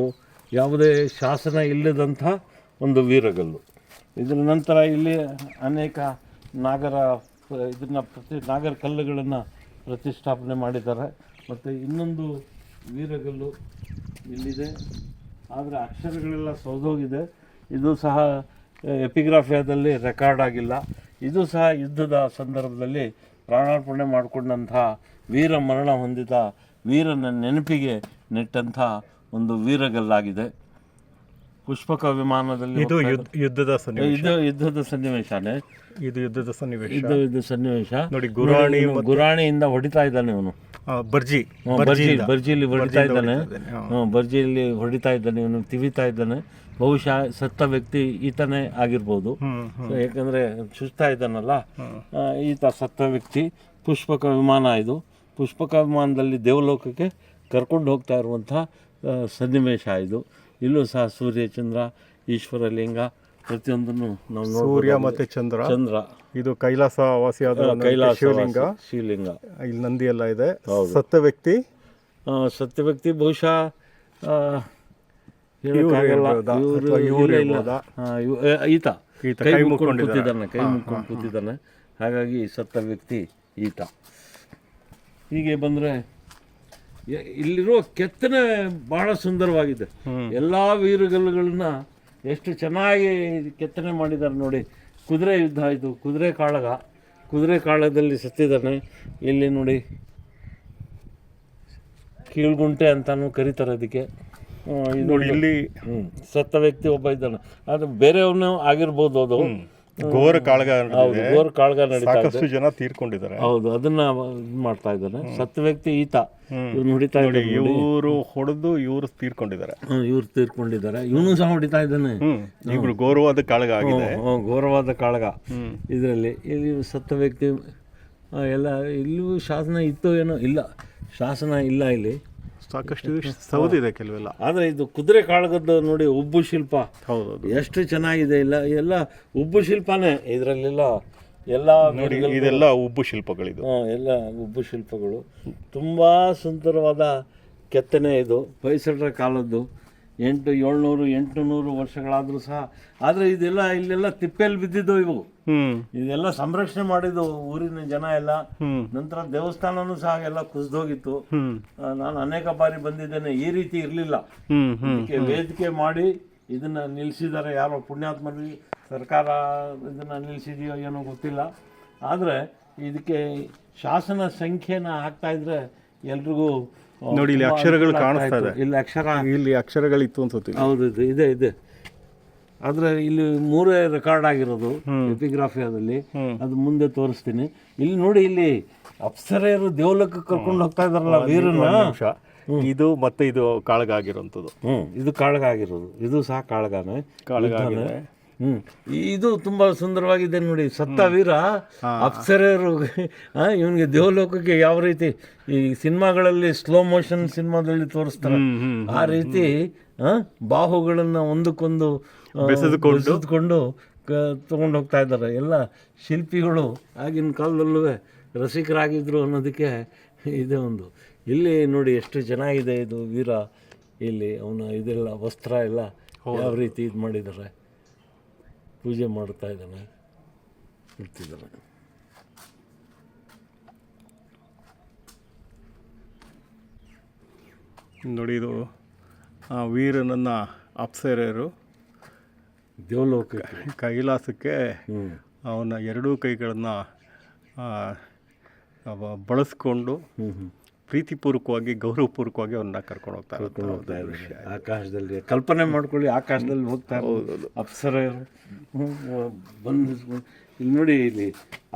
ಯಾವುದೇ ಶಾಸನ ಇಲ್ಲದಂಥ ಒಂದು ವೀರಗಲ್ಲು. ಇದರ ನಂತರ ಇಲ್ಲಿ ಅನೇಕ ನಾಗರ ಕಲ್ಲುಗಳನ್ನು ಪ್ರತಿಷ್ಠಾಪನೆ ಮಾಡಿದ್ದಾರೆ. ಮತ್ತು ಇನ್ನೊಂದು ವೀರಗಲ್ಲು ಇಲ್ಲಿದೆ. ಆದರೆ ಅಕ್ಷರಗಳೆಲ್ಲ ಸೋದೋಗಿದೆ. ಇದು ಸಹ ಎಪಿಗ್ರಾಫಿಯಾದಲ್ಲಿ ರೆಕಾರ್ಡ್ ಆಗಿಲ್ಲ. ಇದು ಸಹ ಯುದ್ಧದ ಸಂದರ್ಭದಲ್ಲಿ ಪ್ರಾಣಾರ್ಪಣೆ ಮಾಡಿಕೊಂಡಂತಹ ವೀರ ಮರಣ ಹೊಂದಿದ ವೀರನ ನೆನಪಿಗೆ ನೆಟ್ಟಂಥ ಒಂದು ವೀರಗಲ್ಲಾಗಿದೆ. ಪುಷ್ಪಕ ವಿಮಾನದಲ್ಲಿ ಇದು ಯುದ್ಧದ ಯುದ್ಧದ ಸನ್ನಿವೇಶನೇ. ಇದು ಯುದ್ಧದ ಸನ್ನಿವೇಶ. ಇದು ಸನ್ನಿವೇಶ ನೋಡಿ, ಗುರಾಣಿಯಿಂದ ಹೊಡಿತಾ ಇದ್ದಾನೆ ಇವನು. ಬರ್ಜಿಯಲ್ಲಿ ಹೊಡಿತಾ ಇದ್ದಾನೆ. ಬರ್ಜಿಯಲ್ಲಿ ಹೊಡಿತಾ ಇದ್ದಾನೆ ಇವನು, ತಿವಿತಾ ಇದ್ದಾನೆ. ಬಹುಶಃ ಸತ್ತ ವ್ಯಕ್ತಿ ಈತನೇ ಆಗಿರ್ಬೋದು. ಯಾಕಂದ್ರೆ ಚುಚ್ತಾ ಇದ್ದಾನಲ್ಲ, ಈತ ಸತ್ತ ವ್ಯಕ್ತಿ. ಪುಷ್ಪಕ ವಿಮಾನ ಇದು. ಪುಷ್ಪಕ ವಿಮಾನದಲ್ಲಿ ದೇವಲೋಕಕ್ಕೆ ಕರ್ಕೊಂಡು ಹೋಗ್ತಾ ಇರುವಂಥ ಸನ್ನಿವೇಶ ಇದು. ಇಲ್ಲೂ ಸಹ ಸೂರ್ಯ, ಚಂದ್ರ, ಈಶ್ವರ ಲಿಂಗ ಪ್ರತಿಯೊಂದನ್ನು ನಾವು ಸೂರ್ಯ ಮತ್ತೆ ಚಂದ್ರ. ಇದು ಕೈಲಾಸ ವಾಸಿಯಾದ ಶಿವಲಿಂಗ. ಇಲ್ಲಿ ನಂದಿ ಎಲ್ಲ ಇದೆ. ಸತ್ತ ವ್ಯಕ್ತಿ ಬಹುಶಃ ಈತ ಕೈ ಮುಕ್ಕೊಂಡು ಕೂತಿದ್ದಾನೆ. ಹಾಗಾಗಿ ಸತ್ತ ವ್ಯಕ್ತಿ ಈತ. ಹೀಗೆ ಬಂದರೆ ಇಲ್ಲಿರುವ ಕೆತ್ತನೆ ಬಹಳ ಸುಂದರವಾಗಿದೆ. ಎಲ್ಲ ವೀರಗಲ್ಲುಗಳನ್ನ ಎಷ್ಟು ಚೆನ್ನಾಗಿ ಕೆತ್ತನೆ ಮಾಡಿದ್ದಾರೆ ನೋಡಿ. ಕುದುರೆ ಯುದ್ಧ ಆಯಿತು, ಕುದುರೆ ಕಾಳಗದಲ್ಲಿ ಸತ್ತಿದ್ದಾನೆ. ಇಲ್ಲಿ ನೋಡಿ, ಕೀಳ್ಗುಂಟೆ ಅಂತಾನು ಕರೀತಾರೆ ಅದಕ್ಕೆ. ನೋಡಿ, ಇಲ್ಲಿ ಸತ್ತ ವ್ಯಕ್ತಿ ಒಬ್ಬ ಇದ್ದಾನೆ. ಅದು ಬೇರೆಯವನು ಆಗಿರ್ಬೋದು. ಅದು ಘೋರ ಕಾಳಗ ನಡೀತಾ ಇದೆ. ಜನ ತೀರ್ಕೊಂಡಿದ್ದಾರೆ. ಹೌದು, ಅದನ್ನ ಮಾಡ್ತಾ ಇದ್ದಾನೆ. ಸತ್ತ ವ್ಯಕ್ತಿ ಈತ. ಇವ್ನು ಹೊಡಿತಾ ಇದ್ದಾನೆ. ಇವರು ಹೊಡೆದು ಇವ್ರು ತೀರ್ಕೊಂಡಿದ್ದಾರೆ. ಇವನು ಸಹ ಹೊಡಿತಾ ಇದ್ದಾನೆ. ಘೋರವಾದ ಕಾಳಗ ಆಗಿದೆ. ಘೋರವಾದ ಕಾಳಗ ಇದರಲ್ಲಿ. ಇಲ್ಲಿ ಸತ್ತ ವ್ಯಕ್ತಿ ಎಲ್ಲ. ಇಲ್ಲೂ ಶಾಸನ ಇತ್ತೋ ಏನೋ, ಇಲ್ಲ ಶಾಸನ ಇಲ್ಲ. ಇಲ್ಲಿ ಸಾಕಷ್ಟು ಸೌದಿದೆ ಕೆಲವೆಲ್ಲ. ಆದರೆ ಇದು ಕುದುರೆ ಕಾಳಗದ್ದು ನೋಡಿ, ಉಬ್ಬು ಶಿಲ್ಪ. ಹೌದು, ಎಷ್ಟು ಚೆನ್ನಾಗಿದೆ. ಇಲ್ಲ ಎಲ್ಲ ಉಬ್ಬು ಶಿಲ್ಪನೇ ಇದರಲ್ಲೆಲ್ಲ. ಎಲ್ಲ ನೋಡಿ, ಇದೆಲ್ಲ ಉಬ್ಬು ಶಿಲ್ಪಗಳಿದು. ಎಲ್ಲ ಉಬ್ಬು ಶಿಲ್ಪಗಳು. ತುಂಬ ಸುಂದರವಾದ ಕೆತ್ತನೆ ಇದು. ಹೊಯ್ಸಳರ ಕಾಲದ್ದು. 700-800 ವರ್ಷಗಳಾದರೂ ಸಹ. ಆದರೆ ಇದೆಲ್ಲ ಇಲ್ಲೆಲ್ಲ ತಿಪ್ಪೆಯಲ್ಲಿ ಬಿದ್ದಿದ್ದು ಇವು. ಇದೆಲ್ಲ ಸಂರಕ್ಷಣೆ ಮಾಡಿದ್ದು ಊರಿನ ಜನ ಎಲ್ಲ. ನಂತರ ದೇವಸ್ಥಾನನೂ ಸಹ ಎಲ್ಲ ಕುಸಿದೋಗಿತ್ತು. ನಾನು ಅನೇಕ ಬಾರಿ ಬಂದಿದ್ದೇನೆ. ಈ ರೀತಿ ಇರಲಿಲ್ಲ. ವೇದಿಕೆ ಮಾಡಿ ಇದನ್ನ ನಿಲ್ಲಿಸಿದ್ದಾರೆ. ಯಾರೋ ಪುಣ್ಯಾತ್ಮರು, ಸರ್ಕಾರ ಇದನ್ನ ನಿಲ್ಲಿಸಿದೆಯೋ ಏನೋ ಗೊತ್ತಿಲ್ಲ. ಆದರೆ ಇದಕ್ಕೆ ಶಾಸನ ಸಂಖ್ಯೆನ ಹಾಕ್ತಾ ಇದ್ರೆ ಎಲ್ರಿಗೂ ನೋಡಿ, ಇಲ್ಲಿ ಅಕ್ಷರಗಳು ಕಾಣಿಸ್ತಾ ಇದೆ. ಇಲ್ಲಿ ಅಕ್ಷರಗಳಿತ್ತು ಅನ್ಸುತ್ತೆ. ಹೌದು, ಇದೆ. ಆದ್ರೆ ಇಲ್ಲಿ 3 ರೆಕಾರ್ಡ್ ಆಗಿರೋದು ಎಪಿಗ್ರಾಫಿಯಾದಲ್ಲಿ. ಅದು ಮುಂದೆ ತೋರಿಸ್ತೀನಿ. ಇಲ್ಲಿ ನೋಡಿ, ಇಲ್ಲಿ ಅಪ್ಸರೆಯರು ದೇವಲೋಕಕ್ಕೆ ಕರ್ಕೊಂಡು ಹೋಗ್ತಾ ಇದಾರಲ್ಲ ವೀರನ. ಇದು ಮತ್ತೆ ಇದು ಕಾಳಗ ಆಗಿರೋಂಥದ್ದು. ಇದು ಕಾಳಗ ಆಗಿರೋದು. ಇದು ಸಹ ಕಾಳಗಾನೆ. ಇದು ತುಂಬಾ ಸುಂದರವಾಗಿದೆ ನೋಡಿ. ಸತ್ತ ವೀರ ಅಪ್ಸರೆಯರು ಇವನಿಗೆ ದೇವಲೋಕಕ್ಕೆ ಯಾವ ರೀತಿ ಈ ಸಿನಿಮಾಗಳಲ್ಲಿ ಸ್ಲೋ ಮೋಷನ್ ಸಿನಿಮಾದಲ್ಲಿ ತೋರಿಸ್ತಾರೆ, ಆ ರೀತಿ ಬಾಹುಗಳನ್ನ ಒಂದಕ್ಕೊಂದು ಬೆಸೆದುಕೊಂಡು ತಗೊಂಡು ಹೋಗ್ತಾ ಇದ್ದಾರೆ. ಎಲ್ಲ ಶಿಲ್ಪಿಗಳು ಆಗಿನ ಕಾಲದಲ್ಲೂ ರಸಿಕರಾಗಿದ್ರು ಅನ್ನೋದಕ್ಕೆ ಇದೇ ಒಂದು. ಇಲ್ಲಿ ನೋಡಿ ಎಷ್ಟು ಚೆನ್ನಾಗಿದೆ ಇದು ವೀರ. ಇಲ್ಲಿ ಅವನ ಇದೆಲ್ಲ ವಸ್ತ್ರ ಎಲ್ಲ ಯಾವ ರೀತಿ ಇದು ಮಾಡಿದ್ದಾರೆ. ಪೂಜೆ ಮಾಡ್ತಾ ಇದ್ದಾನೆ, ಇರ್ತಿದ್ದಾನೆ. ನೋಡಿ, ಇದು ವೀರನನ್ನ ಅಪ್ಸರೆಯರು ದೇವಲೋಕಕ್ಕೆ ಕೈಲಾಸಕ್ಕೆ ಅವನ 2 ಕೈಗಳನ್ನು ಬಳಸ್ಕೊಂಡು ಪ್ರೀತಿಪೂರ್ವಕವಾಗಿ, ಗೌರವಪೂರ್ವಕವಾಗಿ ಅವನ್ನ ಕರ್ಕೊಂಡು ಹೋಗ್ತಾ ಇದ್ದಾರೆ. ಆಕಾಶದಲ್ಲಿ ಕಲ್ಪನೆ ಮಾಡ್ಕೊಳ್ಳಿ, ಆಕಾಶದಲ್ಲಿ ಹೋಗ್ತಾ ಇರೋದು ಅಪ್ಸರೆಯರು ಬಂದು. ಇಲ್ಲಿ ನೋಡಿ, ಇಲ್ಲಿ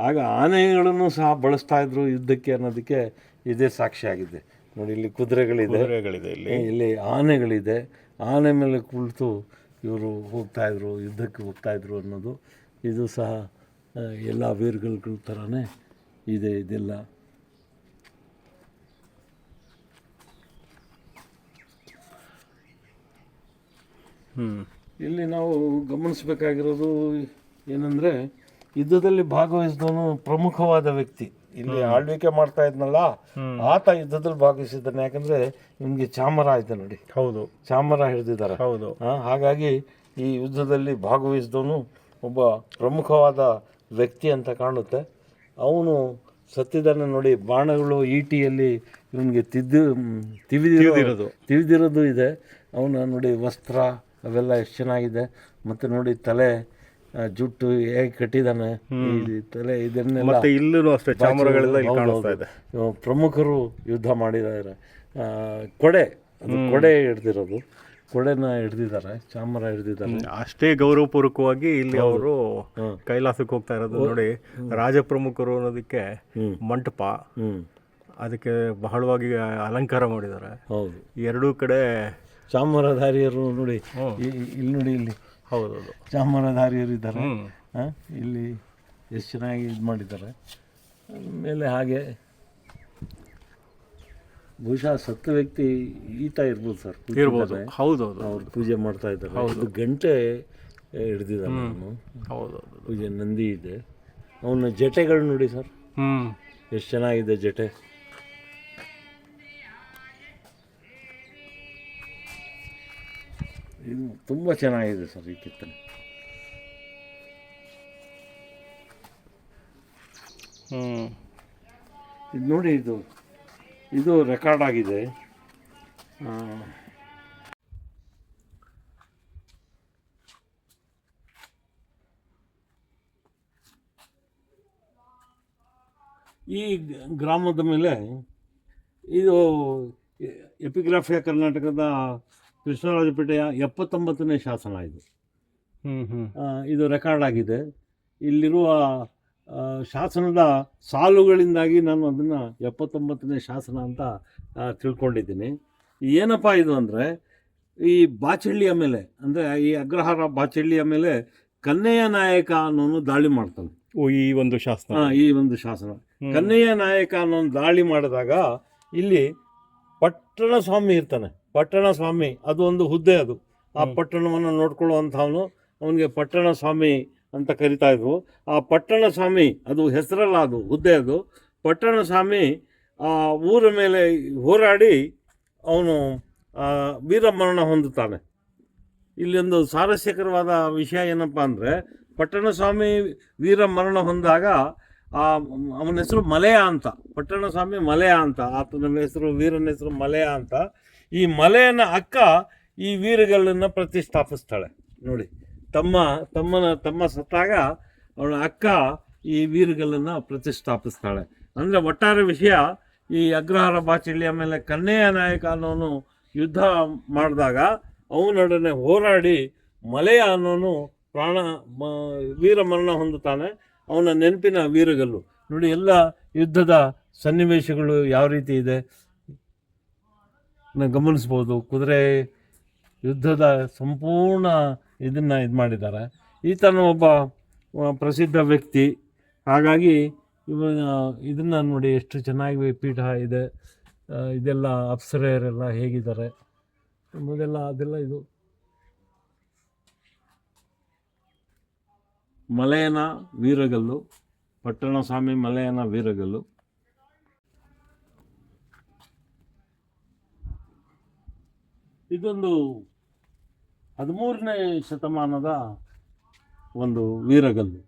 ಆಗ ಆನೆಗಳನ್ನು ಸಹ ಬಳಸ್ತಾ ಇದ್ರು ಯುದ್ಧಕ್ಕೆ ಅನ್ನೋದಕ್ಕೆ ಇದೇ ಸಾಕ್ಷಿಯಾಗಿದೆ. ನೋಡಿ, ಇಲ್ಲಿ ಕುದುರೆಗಳಿದೆ, ಇಲ್ಲಿ ಆನೆಗಳಿದೆ. ಆನೆ ಮೇಲೆ ಕುಳಿತು ಇವರು ಹೋಗ್ತಾಯಿದ್ರು, ಯುದ್ಧಕ್ಕೆ ಹೋಗ್ತಾಯಿದ್ರು ಅನ್ನೋದು ಇದು ಸಹ ಎಲ್ಲ ವೀರಗಳ ಥರನೇ ಇದೆ. ಇದೆಲ್ಲ ಇಲ್ಲಿ ನಾವು ಗಮನಿಸಬೇಕಾಗಿರೋದು ಏನಂದರೆ, ಯುದ್ಧದಲ್ಲಿ ಭಾಗವಹಿಸಿದವನು ಪ್ರಮುಖವಾದ ವ್ಯಕ್ತಿ. ಇಲ್ಲಿ ಆಳ್ವಿಕೆ ಮಾಡ್ತಾ ಇದ್ನಲ್ಲ, ಆತ ಯುದ್ಧದಲ್ಲಿ ಭಾಗವಹಿಸಿದ್ದಾನೆ. ಯಾಕಂದ್ರೆ ನಿಮ್ಗೆ ಚಾಮರ ಆಯ್ತು ನೋಡಿ. ಹೌದು, ಚಾಮರ ಹಿಡಿದಿದ್ದಾರೆ. ಹೌದು. ಹಾಗಾಗಿ ಈ ಯುದ್ಧದಲ್ಲಿ ಭಾಗವಹಿಸಿದವನು ಒಬ್ಬ ಪ್ರಮುಖವಾದ ವ್ಯಕ್ತಿ ಅಂತ ಕಾಣುತ್ತೆ. ಅವನು ಸತ್ತಿದ್ದಾನೆ ನೋಡಿ. ಬಾಣಗಳು ಈಟಿಯಲ್ಲಿ ಇವನಿಗೆ ತಿವಿದಿರೋದು ಇದೆ. ಅವನ ನೋಡಿ ವಸ್ತ್ರ ಅವೆಲ್ಲ ಎಷ್ಟು ಚೆನ್ನಾಗಿದೆ. ಮತ್ತು ನೋಡಿ ತಲೆ ಜುಟ್ಟು ಹೇಗೆ ಕಟ್ಟಿದ್ದಾನೆ, ಈ ತಲೆ ಇದನ್ನೆಲ್ಲ ಮತ್ತೆ ಇಲ್ಲೂ ಅಷ್ಟೇ ಚಾಮರಗಳೆಲ್ಲ ಇಲ್ಲಿ ಕಾಣಿಸ್ತಾ ಇದೆ. ಪ್ರಮುಖರು ಯುದ್ಧ ಮಾಡಿದ್ದಾರೆ. ಕೊಡೆ, ಅದು ಕೊಡೆ ಹಿಡ್ದಿರೋದು, ಕೊಡೆನ ಹಿಡ್ದಿದ್ದಾರೆ, ಚಾಮರ ಹಿಡ್ದಿದ್ದಾರೆ. ಅಷ್ಟೇ ಗೌರವಪೂರ್ವಕವಾಗಿ ಇಲ್ಲಿ ಅವರು ಕೈಲಾಸಕ್ಕೆ ಹೋಗ್ತಾ ಇರೋದು ನೋಡಿ. ರಾಜ ಪ್ರಮುಖರು ಅನ್ನೋದಕ್ಕೆ ಮಂಟಪ, ಅದಕ್ಕೆ ಬಹಳವಾಗಿ ಅಲಂಕಾರ ಮಾಡಿದ್ದಾರೆ. ಹೌದು, ಎರಡೂ ಕಡೆ ಚಾಮರಧಾರಿಯರು ನೋಡಿ, ಇಲ್ಲಿ ನೋಡಿ, ಇಲ್ಲಿ ಹೌದೌದು ಚಾಮರಧಾರಿಯರು ಇದ್ದಾರೆ. ಇಲ್ಲಿ ಎಷ್ಟು ಚೆನ್ನಾಗಿ ಇದು ಮಾಡಿದ್ದಾರೆ. ಆಮೇಲೆ ಹಾಗೆ ಬಹುಶಃ ಸತ್ತ ವ್ಯಕ್ತಿ ಈತ ಇರ್ಬೋದು ಸರ್, ಇರ್ಬೋದು. ಹೌದೌದು, ಅವ್ರು ಪೂಜೆ ಮಾಡ್ತಾ ಇದ್ದಾರೆ. ಇದು ಗಂಟೆ ಹಿಡ್ದಿದ್ದಾರೆ ಅವನು. ಹೌದೌದು, ಪೂಜೆ ನಂದಿ ಇದೆ. ಅವನ ಜಟೆಗಳು ನೋಡಿ ಸರ್, ಎಷ್ಟು ಚೆನ್ನಾಗಿದೆ ಜಟೆ. ಇದು ತುಂಬ ಚೆನ್ನಾಗಿದೆ ಸರ್ ಈ ಕೆತ್ತನೆ. ಇದು ನೋಡಿ, ಇದು ರೆಕಾರ್ಡ್ ಆಗಿದೆ. ಈ ಗ್ರಾಮದ ಮೇಲೆ ಇದು ಎಪಿಗ್ರಾಫಿಯಾ ಕರ್ನಾಟಕದ ಕೃಷ್ಣರಾಜಪೇಟೆಯ 79ನೇ ಶಾಸನ ಇದು. ಇದು ರೆಕಾರ್ಡ್ ಆಗಿದೆ. ಇಲ್ಲಿರುವ ಶಾಸನದ ಸಾಲುಗಳಿಂದಾಗಿ ನಾನು ಅದನ್ನು 79ನೇ ಶಾಸನ ಅಂತ ತಿಳ್ಕೊಂಡಿದ್ದೀನಿ. ಏನಪ್ಪ ಇದು ಅಂದರೆ, ಈ ಬಾಚಹಳ್ಳಿಯ ಮೇಲೆ, ಅಂದರೆ ಈ ಅಗ್ರಹಾರ ಬಾಚಹಳ್ಳಿಯ ಮೇಲೆ ಕನ್ನಯ್ಯ ನಾಯಕ ಅನ್ನೋನು ದಾಳಿ ಮಾಡ್ತಾನೆ. ಈ ಒಂದು ಶಾಸನ, ಈ ಒಂದು ಶಾಸನ ಕನ್ನಯ್ಯ ನಾಯಕ ಅನ್ನೋನು ದಾಳಿ ಮಾಡಿದಾಗ ಇಲ್ಲಿ ಪಟ್ಟಣ ಸ್ವಾಮಿ ಇರ್ತಾನೆ. ಪಟ್ಟಣ ಸ್ವಾಮಿ ಅದು ಒಂದು ಹುದ್ದೆ, ಅದು ಆ ಪಟ್ಟಣವನ್ನು ನೋಡ್ಕೊಳ್ಳುವಂಥವನು, ಅವನಿಗೆ ಪಟ್ಟಣ ಸ್ವಾಮಿ ಅಂತ ಕರಿತಾ ಇದ್ವು. ಆ ಪಟ್ಟಣ ಸ್ವಾಮಿ ಅದು ಹೆಸರಲ್ಲ, ಅದು ಹುದ್ದೆ. ಅದು ಪಟ್ಟಣ ಸ್ವಾಮಿ ಆ ಊರ ಮೇಲೆ ಹೋರಾಡಿ ಅವನು ವೀರಮರಣ ಹೊಂದುತ್ತಾನೆ. ಇಲ್ಲೊಂದು ಸ್ವಾರಸ್ಯಕರವಾದ ವಿಷಯ ಏನಪ್ಪ ಅಂದರೆ, ಪಟ್ಟಣ ಸ್ವಾಮಿ ವೀರಮರಣ ಹೊಂದಾಗ ಅವನ ಹೆಸರು ಮಲೆಯ ಅಂತ, ಪಟ್ಟಣ ಸ್ವಾಮಿ ಮಲೆಯ ಅಂತ, ಆತನ ಹೆಸರು, ವೀರನ ಹೆಸರು ಮಲೆಯ ಅಂತ. ಈ ಮಲೆಯನ ಅಕ್ಕ ಈ ವೀರಗಲ್ಲನ್ನು ಪ್ರತಿಷ್ಠಾಪಿಸ್ತಾಳೆ ನೋಡಿ. ತಮ್ಮ ಸತ್ತಾಗ ಅವಳ ಅಕ್ಕ ಈ ವೀರಗಲ್ಲನ್ನು ಪ್ರತಿಷ್ಠಾಪಿಸ್ತಾಳೆ. ಅಂದರೆ ಒಟ್ಟಾರೆ ವಿಷಯ, ಈ ಅಗ್ರಹಾರ ಬಾಚಹಳ್ಳಿಯ ಮೇಲೆ ಕನ್ನಯ್ಯ ನಾಯಕ ಅನ್ನೋನು ಯುದ್ಧ ಮಾಡಿದಾಗ ಅವನೊಡನೆ ಹೋರಾಡಿ ಮಲೆಯ ಅನ್ನೋನು ವೀರಮರಣ ಹೊಂದುತ್ತಾನೆ. ಅವನ ನೆನಪಿನ ವೀರಗಲ್ಲು ನೋಡಿ. ಎಲ್ಲ ಯುದ್ಧದ ಸನ್ನಿವೇಶಗಳು ಯಾವ ರೀತಿ ಇದೆ ಗಮನಿಸ್ಬೋದು. ಕುದುರೆ ಯುದ್ಧದ ಸಂಪೂರ್ಣ ಇದನ್ನು ಇದು ಮಾಡಿದ್ದಾರೆ. ಈತನ ಒಬ್ಬ ಪ್ರಸಿದ್ಧ ವ್ಯಕ್ತಿ. ಹಾಗಾಗಿ ಇದನ್ನು ನೋಡಿ ಎಷ್ಟು ಚೆನ್ನಾಗಿ ಪೀಠ ಇದೆ. ಇದೆಲ್ಲ ಅಪ್ಸರೆಯರೆಲ್ಲ ಹೇಗಿದ್ದಾರೆ ಎಂಬುದೆಲ್ಲ ಅದೆಲ್ಲ ಇದು ಮಲೆಯನ ವೀರಗಲ್ಲು, ಪಟ್ಟಣ ಸ್ವಾಮಿ ಮಲೆಯನ ವೀರಗಲ್ಲು. ಇದೊಂದು 13ನೇ ಶತಮಾನದ ಒಂದು ವೀರಗಲ್ಲು.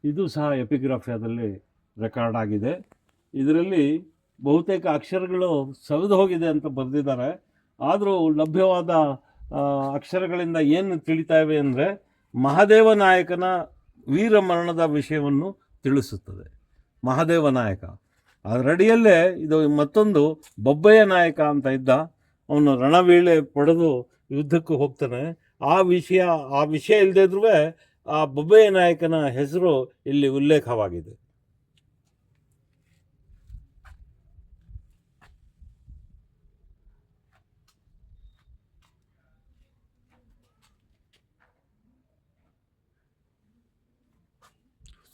ಇದು ಸಹ ಎಪಿಗ್ರಾಫಿಯಾದಲ್ಲಿ ರೆಕಾರ್ಡ್ ಆಗಿದೆ. ಇದರಲ್ಲಿ ಬಹುತೇಕ ಅಕ್ಷರಗಳು ಸವೆದು ಹೋಗಿದೆ ಅಂತ ಬರೆದಿದ್ದಾರೆ. ಆದರೂ ಲಭ್ಯವಾದ ಅಕ್ಷರಗಳಿಂದ ಏನು ತಿಳಿತಾ ಇವೆ ಅಂದರೆ, ಮಹಾದೇವ ನಾಯಕನ ವೀರಮರಣದ ವಿಷಯವನ್ನು ತಿಳಿಸುತ್ತದೆ. ಮಹಾದೇವ ನಾಯಕ ಅದರಡಿಯಲ್ಲೇ ಇದು ಮತ್ತೊಂದು ಬೊಬ್ಬಯ್ಯ ನಾಯಕ ಅಂತ ಇದ್ದ, ಅವನು ರಣವೀಳೆ ಪಡೆದು ಯುದ್ಧಕ್ಕೆ ಹೋಗ್ತಾನೆ. ಆ ವಿಷಯ ಇಲ್ಲದೇ ಇದ್ರೂ ಆ ಬೊಬ್ಬಯ್ಯ ನಾಯಕನ ಹೆಸರು ಇಲ್ಲಿ ಉಲ್ಲೇಖವಾಗಿದೆ.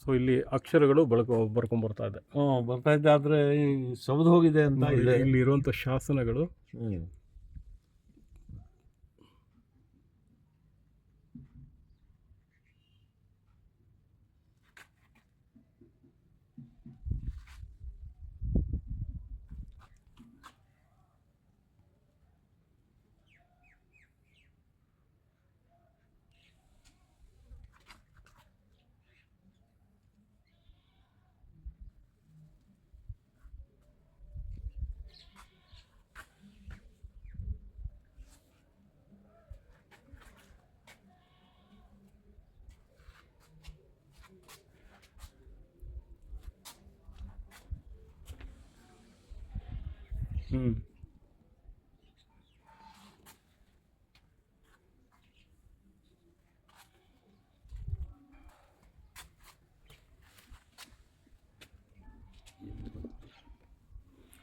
ಸೊ ಇಲ್ಲಿ ಅಕ್ಷರಗಳು ಬರ್ಕೊಂಡ್ಬರ್ತಾ ಇದೆ. ಬರ್ತಾ ಇದೆ, ಆದರೆ ಸವೆದು ಹೋಗಿದೆ ಅಂತ ಇದೆ ಇಲ್ಲಿ ಇರುವಂಥ ಶಾಸನಗಳು.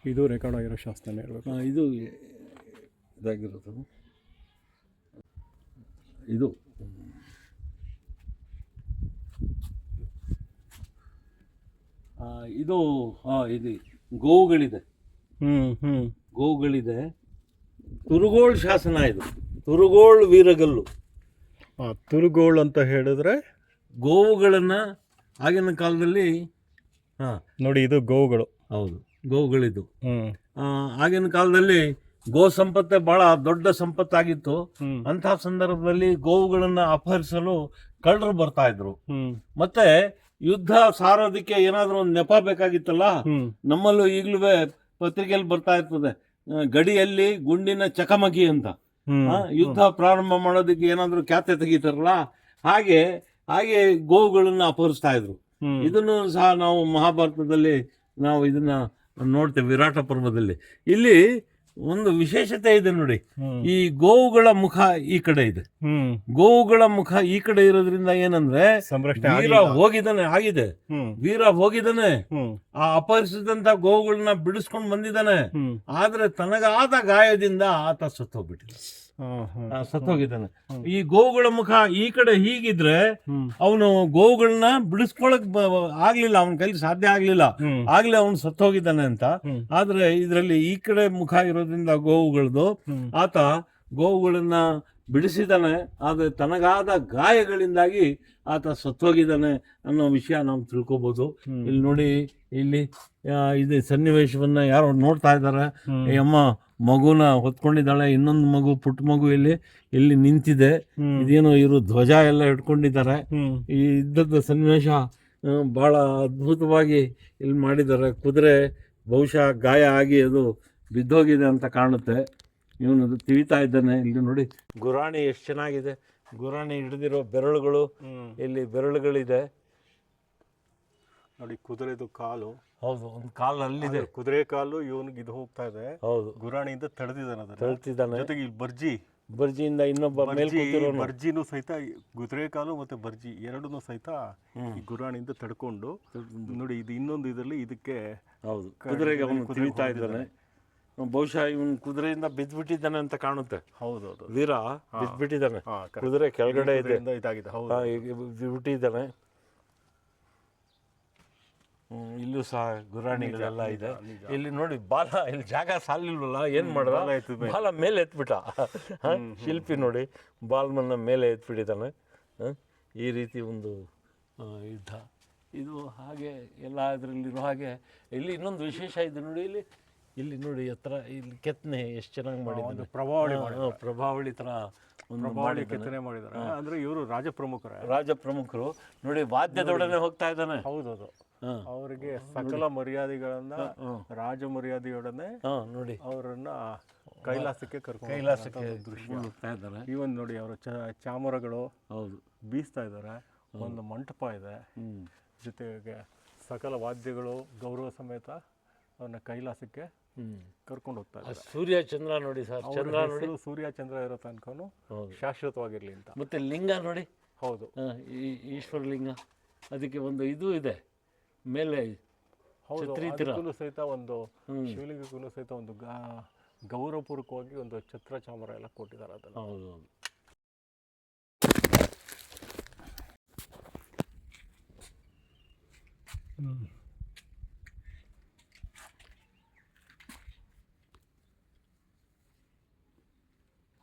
ಇದು ರೆಕಾರ್ಡ್ ಆಗಿರೋ ಶಾಸನ ಇರಬೇಕು. ಇದು ಇದಾಗಿರೋದು ಇದು ಇದು ಇದು ಗೋವುಗಳಿದೆ. ಗೋವುಗಳಿದೆ. ತುರುಗೋಳ್ ಶಾಸನ ಇದು. ತುರುಗೋಳ್ ವೀರಗಲ್ಲು. ತುರುಗೋಳ್ ಅಂತ ಹೇಳಿದ್ರೆ ಗೋವುಗಳನ್ನ ಆಗಿನ ಕಾಲದಲ್ಲಿ ನೋಡಿ, ಇದು ಗೋವುಗಳು. ಹೌದು, ಗೋವುಗಳಿದು. ಆಗಿನ ಕಾಲದಲ್ಲಿ ಗೋ ಸಂಪತ್ತೆ ಬಹಳ ದೊಡ್ಡ ಸಂಪತ್ತಾಗಿತ್ತು. ಅಂತಹ ಸಂದರ್ಭದಲ್ಲಿ ಗೋವುಗಳನ್ನ ಅಪಹರಿಸಲು ಕಳ್ಳರು ಬರ್ತಾ ಇದ್ರು. ಮತ್ತೆ ಯುದ್ಧ ಸಾರೋದಕ್ಕೆ ಏನಾದ್ರೂ ಒಂದು ನೆಪ ಬೇಕಾಗಿತ್ತಲ್ಲ. ನಮ್ಮಲ್ಲೂ ಈಗಲೂ ಪತ್ರಿಕೆಯಲ್ಲಿ ಬರ್ತಾ ಇರ್ತದೆ, ಗಡಿಯಲ್ಲಿ ಗುಂಡಿನ ಚಕಮಕಿ ಅಂತ. ಯುದ್ಧ ಪ್ರಾರಂಭ ಮಾಡೋದಕ್ಕೆ ಏನಾದ್ರೂ ಖ್ಯಾತೆ ತೆಗಿತಾರಲ್ಲ, ಹಾಗೆ ಗೋವುಗಳನ್ನ ಅಪಹರಿಸ್ತಾ ಇದ್ರು. ಇದನ್ನು ಸಹ ನಾವು ಮಹಾಭಾರತದಲ್ಲಿ ನಾವು ಇದನ್ನ ನೋಡ್ತೇವೆ, ವಿರಾಟ ಪರ್ವದಲ್ಲಿ. ಇಲ್ಲಿ ಒಂದು ವಿಶೇಷತೆ ಇದೆ ನೋಡಿ. ಈ ಗೋವುಗಳ ಮುಖ ಈ ಕಡೆ ಇದೆ. ಗೋವುಗಳ ಮುಖ ಈ ಕಡೆ ಇರೋದ್ರಿಂದ ಏನಂದ್ರೆ ವೀರ ಹೋಗಿದ್ದಾನೆ, ಆಗಿದೆ, ವೀರ ಹೋಗಿದ್ದಾನೆ, ಆ ಅಪಹರಿಸಿದಂತ ಗೋವುಗಳನ್ನ ಬಿಡಿಸ್ಕೊಂಡು ಬಂದಿದ್ದಾನೆ. ಆದ್ರೆ ತನಗಾದ ಗಾಯದಿಂದ ಆತ ಸತ್ತೋಗಿದ್ದಾನೆ. ಈ ಗೋವುಗಳ ಮುಖ ಈ ಕಡೆ ಹೀಗಿದ್ರೆ ಅವನು ಗೋವುಗಳನ್ನ ಬಿಡಿಸ್ಕೊಳಕ್ ಆಗ್ಲಿಲ್ಲ, ಅವನ ಕೈಲಿ ಸಾಧ್ಯ ಆಗ್ಲಿಲ್ಲ, ಆಗ್ಲೇ ಅವನು ಸತ್ತೋಗಿದ್ದಾನೆ ಅಂತ. ಆದ್ರೆ ಇದರಲ್ಲಿ ಈ ಕಡೆ ಮುಖ ಇರೋದ್ರಿಂದ ಗೋವುಗಳದು, ಆತ ಗೋವುಗಳನ್ನ ಬಿಡಿಸಿದಾನೆ. ಆದ್ರೆ ತನಗಾದ ಗಾಯಗಳಿಂದಾಗಿ ಆತ ಸತ್ತೋಗಿದ್ದಾನೆ ಅನ್ನೋ ವಿಷಯ ನಾವು ತಿಳ್ಕೊಬಹುದು. ಇಲ್ಲಿ ನೋಡಿ, ಇಲ್ಲಿ ಇದು ಸನ್ನಿವೇಶವನ್ನ ಯಾರೋ ನೋಡ್ತಾ ಇದ್ದಾರೆ. ಈ ಅಮ್ಮ ಮಗುನ ಹೊತ್ಕೊಂಡಿದ್ದಾಳೆ, ಇನ್ನೊಂದು ಮಗು, ಪುಟ್ಟ ಮಗು ಇಲ್ಲಿ ನಿಂತಿದೆ. ಇದೇನೋ ಇವರು ಧ್ವಜ ಎಲ್ಲ ಇಟ್ಕೊಂಡಿದ್ದಾರೆ. ಈ ಇದ್ದದ್ದು ಸನ್ನಿವೇಶ ಬಹಳ ಅದ್ಭುತವಾಗಿ ಇಲ್ಲಿ ಮಾಡಿದ್ದಾರೆ. ಕುದುರೆ ಬಹುಶಃ ಗಾಯ ಆಗಿ ಅದು ಬಿದ್ದೋಗಿದೆ ಅಂತ ಕಾಣುತ್ತೆ. ಇವನು ತಿವಿತಾ ಇದ್ದಾನೆ. ಇಲ್ಲಿ ನೋಡಿ ಗುರಾಣಿ ಎಷ್ಟು ಚೆನ್ನಾಗಿದೆ. ಗುರಾಣಿ ಹಿಡಿದಿರೋ ಬೆರಳುಗಳು, ಇಲ್ಲಿ ಬೆರಳುಗಳಿದೆ ನೋಡಿ. ಕುದುರೆದು ಕಾಲು, ಹೌದು, ಒಂದು ಕಾಲು ಅಲ್ಲಿದೆ, ಕುದುರೆ ಕಾಲು ಇವನಿಗೆ ಇದು ಹೋಗ್ತಾ ಇದೆ. ಹೌದು, ಗುರಾಣಿಯಿಂದ ತಳ್ತಿದ್ದಾನೆ. ಜೊತೆಗೆ ಇಲ್ಲಿ ಬರ್ಜಿಯಿಂದ ಇನ್ನೊಬ್ಬ ಬರ್ಜಿನೂ ಸಹಿತ, ಕುದುರೆ ಕಾಲು ಮತ್ತೆ ಬರ್ಜಿ ಎರಡನ್ನೂ ಸಹಿತ ಈ ಗುರಾಣಿಯಿಂದ ತಡ್ಕೊಂಡು ನೋಡಿ. ಇದು ಇನ್ನೊಂದು ಇದರಲ್ಲಿ ಇದಕ್ಕೆ, ಹೌದು, ಕುದುರೆಗೆ ಅವನು ತಿವಿತಾ ಇದ್ದಾನೆ. ಬಹುಶಃ ಇವನ್ ಕುದುರೆಯಿಂದ ಬಿದ್ದ್ಬಿಟ್ಟಿದ್ದಾನೆ ಅಂತ ಕಾಣುತ್ತೆ. ಹೌದೌದು, ವೀರ ಬಿದ್ದ್ಬಿಟ್ಟಿದ್ದಾನೆ. ಕುದುರೆ ಕೆಳಗಡೆ ಇದೆ, ಇದಾಗಿದೆ, ಬಿಟ್ಟಿದ್ದಾನೆ. ಇಲ್ಲೂ ಸಹ ಗುರಾಣಿಗಳೆಲ್ಲ ಇದೆ. ಇಲ್ಲಿ ನೋಡಿ, ಬಾಲ ಇಲ್ಲಿ ಜಾಗ ಸಾಲಿಲ್ವಲ್ಲ, ಏನ್ ಮಾಡ್ದ, ಬಾಲ ಮೇಲೆ ಎತ್ಬಿಟ್ಟ. ಶಿಲ್ಪಿ ನೋಡಿ, ಬಾಲ್ಮನ್ನ ಮೇಲೆ ಎತ್ಬಿಟ್ಟಿದ್ದಾನೆ. ಈ ರೀತಿ ಒಂದು ಯುದ್ಧ ಇದು. ಹಾಗೆ ಎಲ್ಲ ಇದರಲ್ಲಿರೋ ಹಾಗೆ ಇಲ್ಲಿ ಇನ್ನೊಂದು ವಿಶೇಷ ಇದೆ ನೋಡಿ. ಇಲ್ಲಿ ನೋಡಿ ಹತ್ರ, ಇಲ್ಲಿ ಕೆತ್ತನೆ ಎಷ್ಟು ಚೆನ್ನಾಗಿ ಮಾಡಿದ್ದಾರೆ. ಪ್ರಭಾವಳಿ ತರ ಕೆತ್ತನೆ ಮಾಡಿದ್ದಾರೆ. ಅಂದ್ರೆ ಇವರು ರಾಜಪ್ರಮುಖರು ನೋಡಿ, ವಾದ್ಯದೊಡನೆ ಹೋಗ್ತಾ ಇದ್ದಾನೆ. ಹೌದೌದು, ಅವರಿಗೆ ಸಕಲ ಮರ್ಯಾದೆಗಳನ್ನ, ರಾಜ ಮರ್ಯಾದೆಯೊಡನೆ ನೋಡಿ ಅವರನ್ನ ಕೈಲಾಸಕ್ಕೆ ದೃಶ್ಯ ಹೋಗ್ತಾ ಇದ್ದಾರೆ. ಇವನ್ ನೋಡಿ, ಅವರ ಚಾಮರಗಳು ಹೌದು ಬೀಸ್ತಾ ಇದ್ದಾರೆ. ಒಂದು ಮಂಟಪ ಇದೆ, ಜೊತೆಗೆ ಸಕಲ ವಾದ್ಯಗಳು ಗೌರವ ಸಮೇತ ಅವ್ರನ್ನ ಕೈಲಾಸಕ್ಕೆ ಕರ್ಕೊಂಡು ಹೋಗ್ತಾ ಇದ್ದಾರೆ. ಸೂರ್ಯ ಚಂದ್ರ ನೋಡಿ ಸರ್, ಚಂದ್ರ ನೋಡಿ, ಸೂರ್ಯ ಚಂದ್ರ ಇರೋ ತನಕನು ಶಾಶ್ವತವಾಗಿರ್ಲಿ ಅಂತ. ಮತ್ತೆ ಲಿಂಗ ನೋಡಿ, ಹೌದು, ಈಶ್ವರ ಲಿಂಗ. ಅದಕ್ಕೆ ಒಂದು ಇದು ಇದೆ ಮೇಲೆ, ಸಹಿತ ಒಂದು ಶಿವಲಿಂಗಕ್ಕೂ ಸಹಿತ ಒಂದು ಗೌರವಪೂರ್ವಕವಾಗಿ ಒಂದು ಛತ್ರ ಚಾಮರ ಎಲ್ಲ ಕೊಟ್ಟಿದ್ದಾರೆ ಅದನ್ನು. ಹೌದು,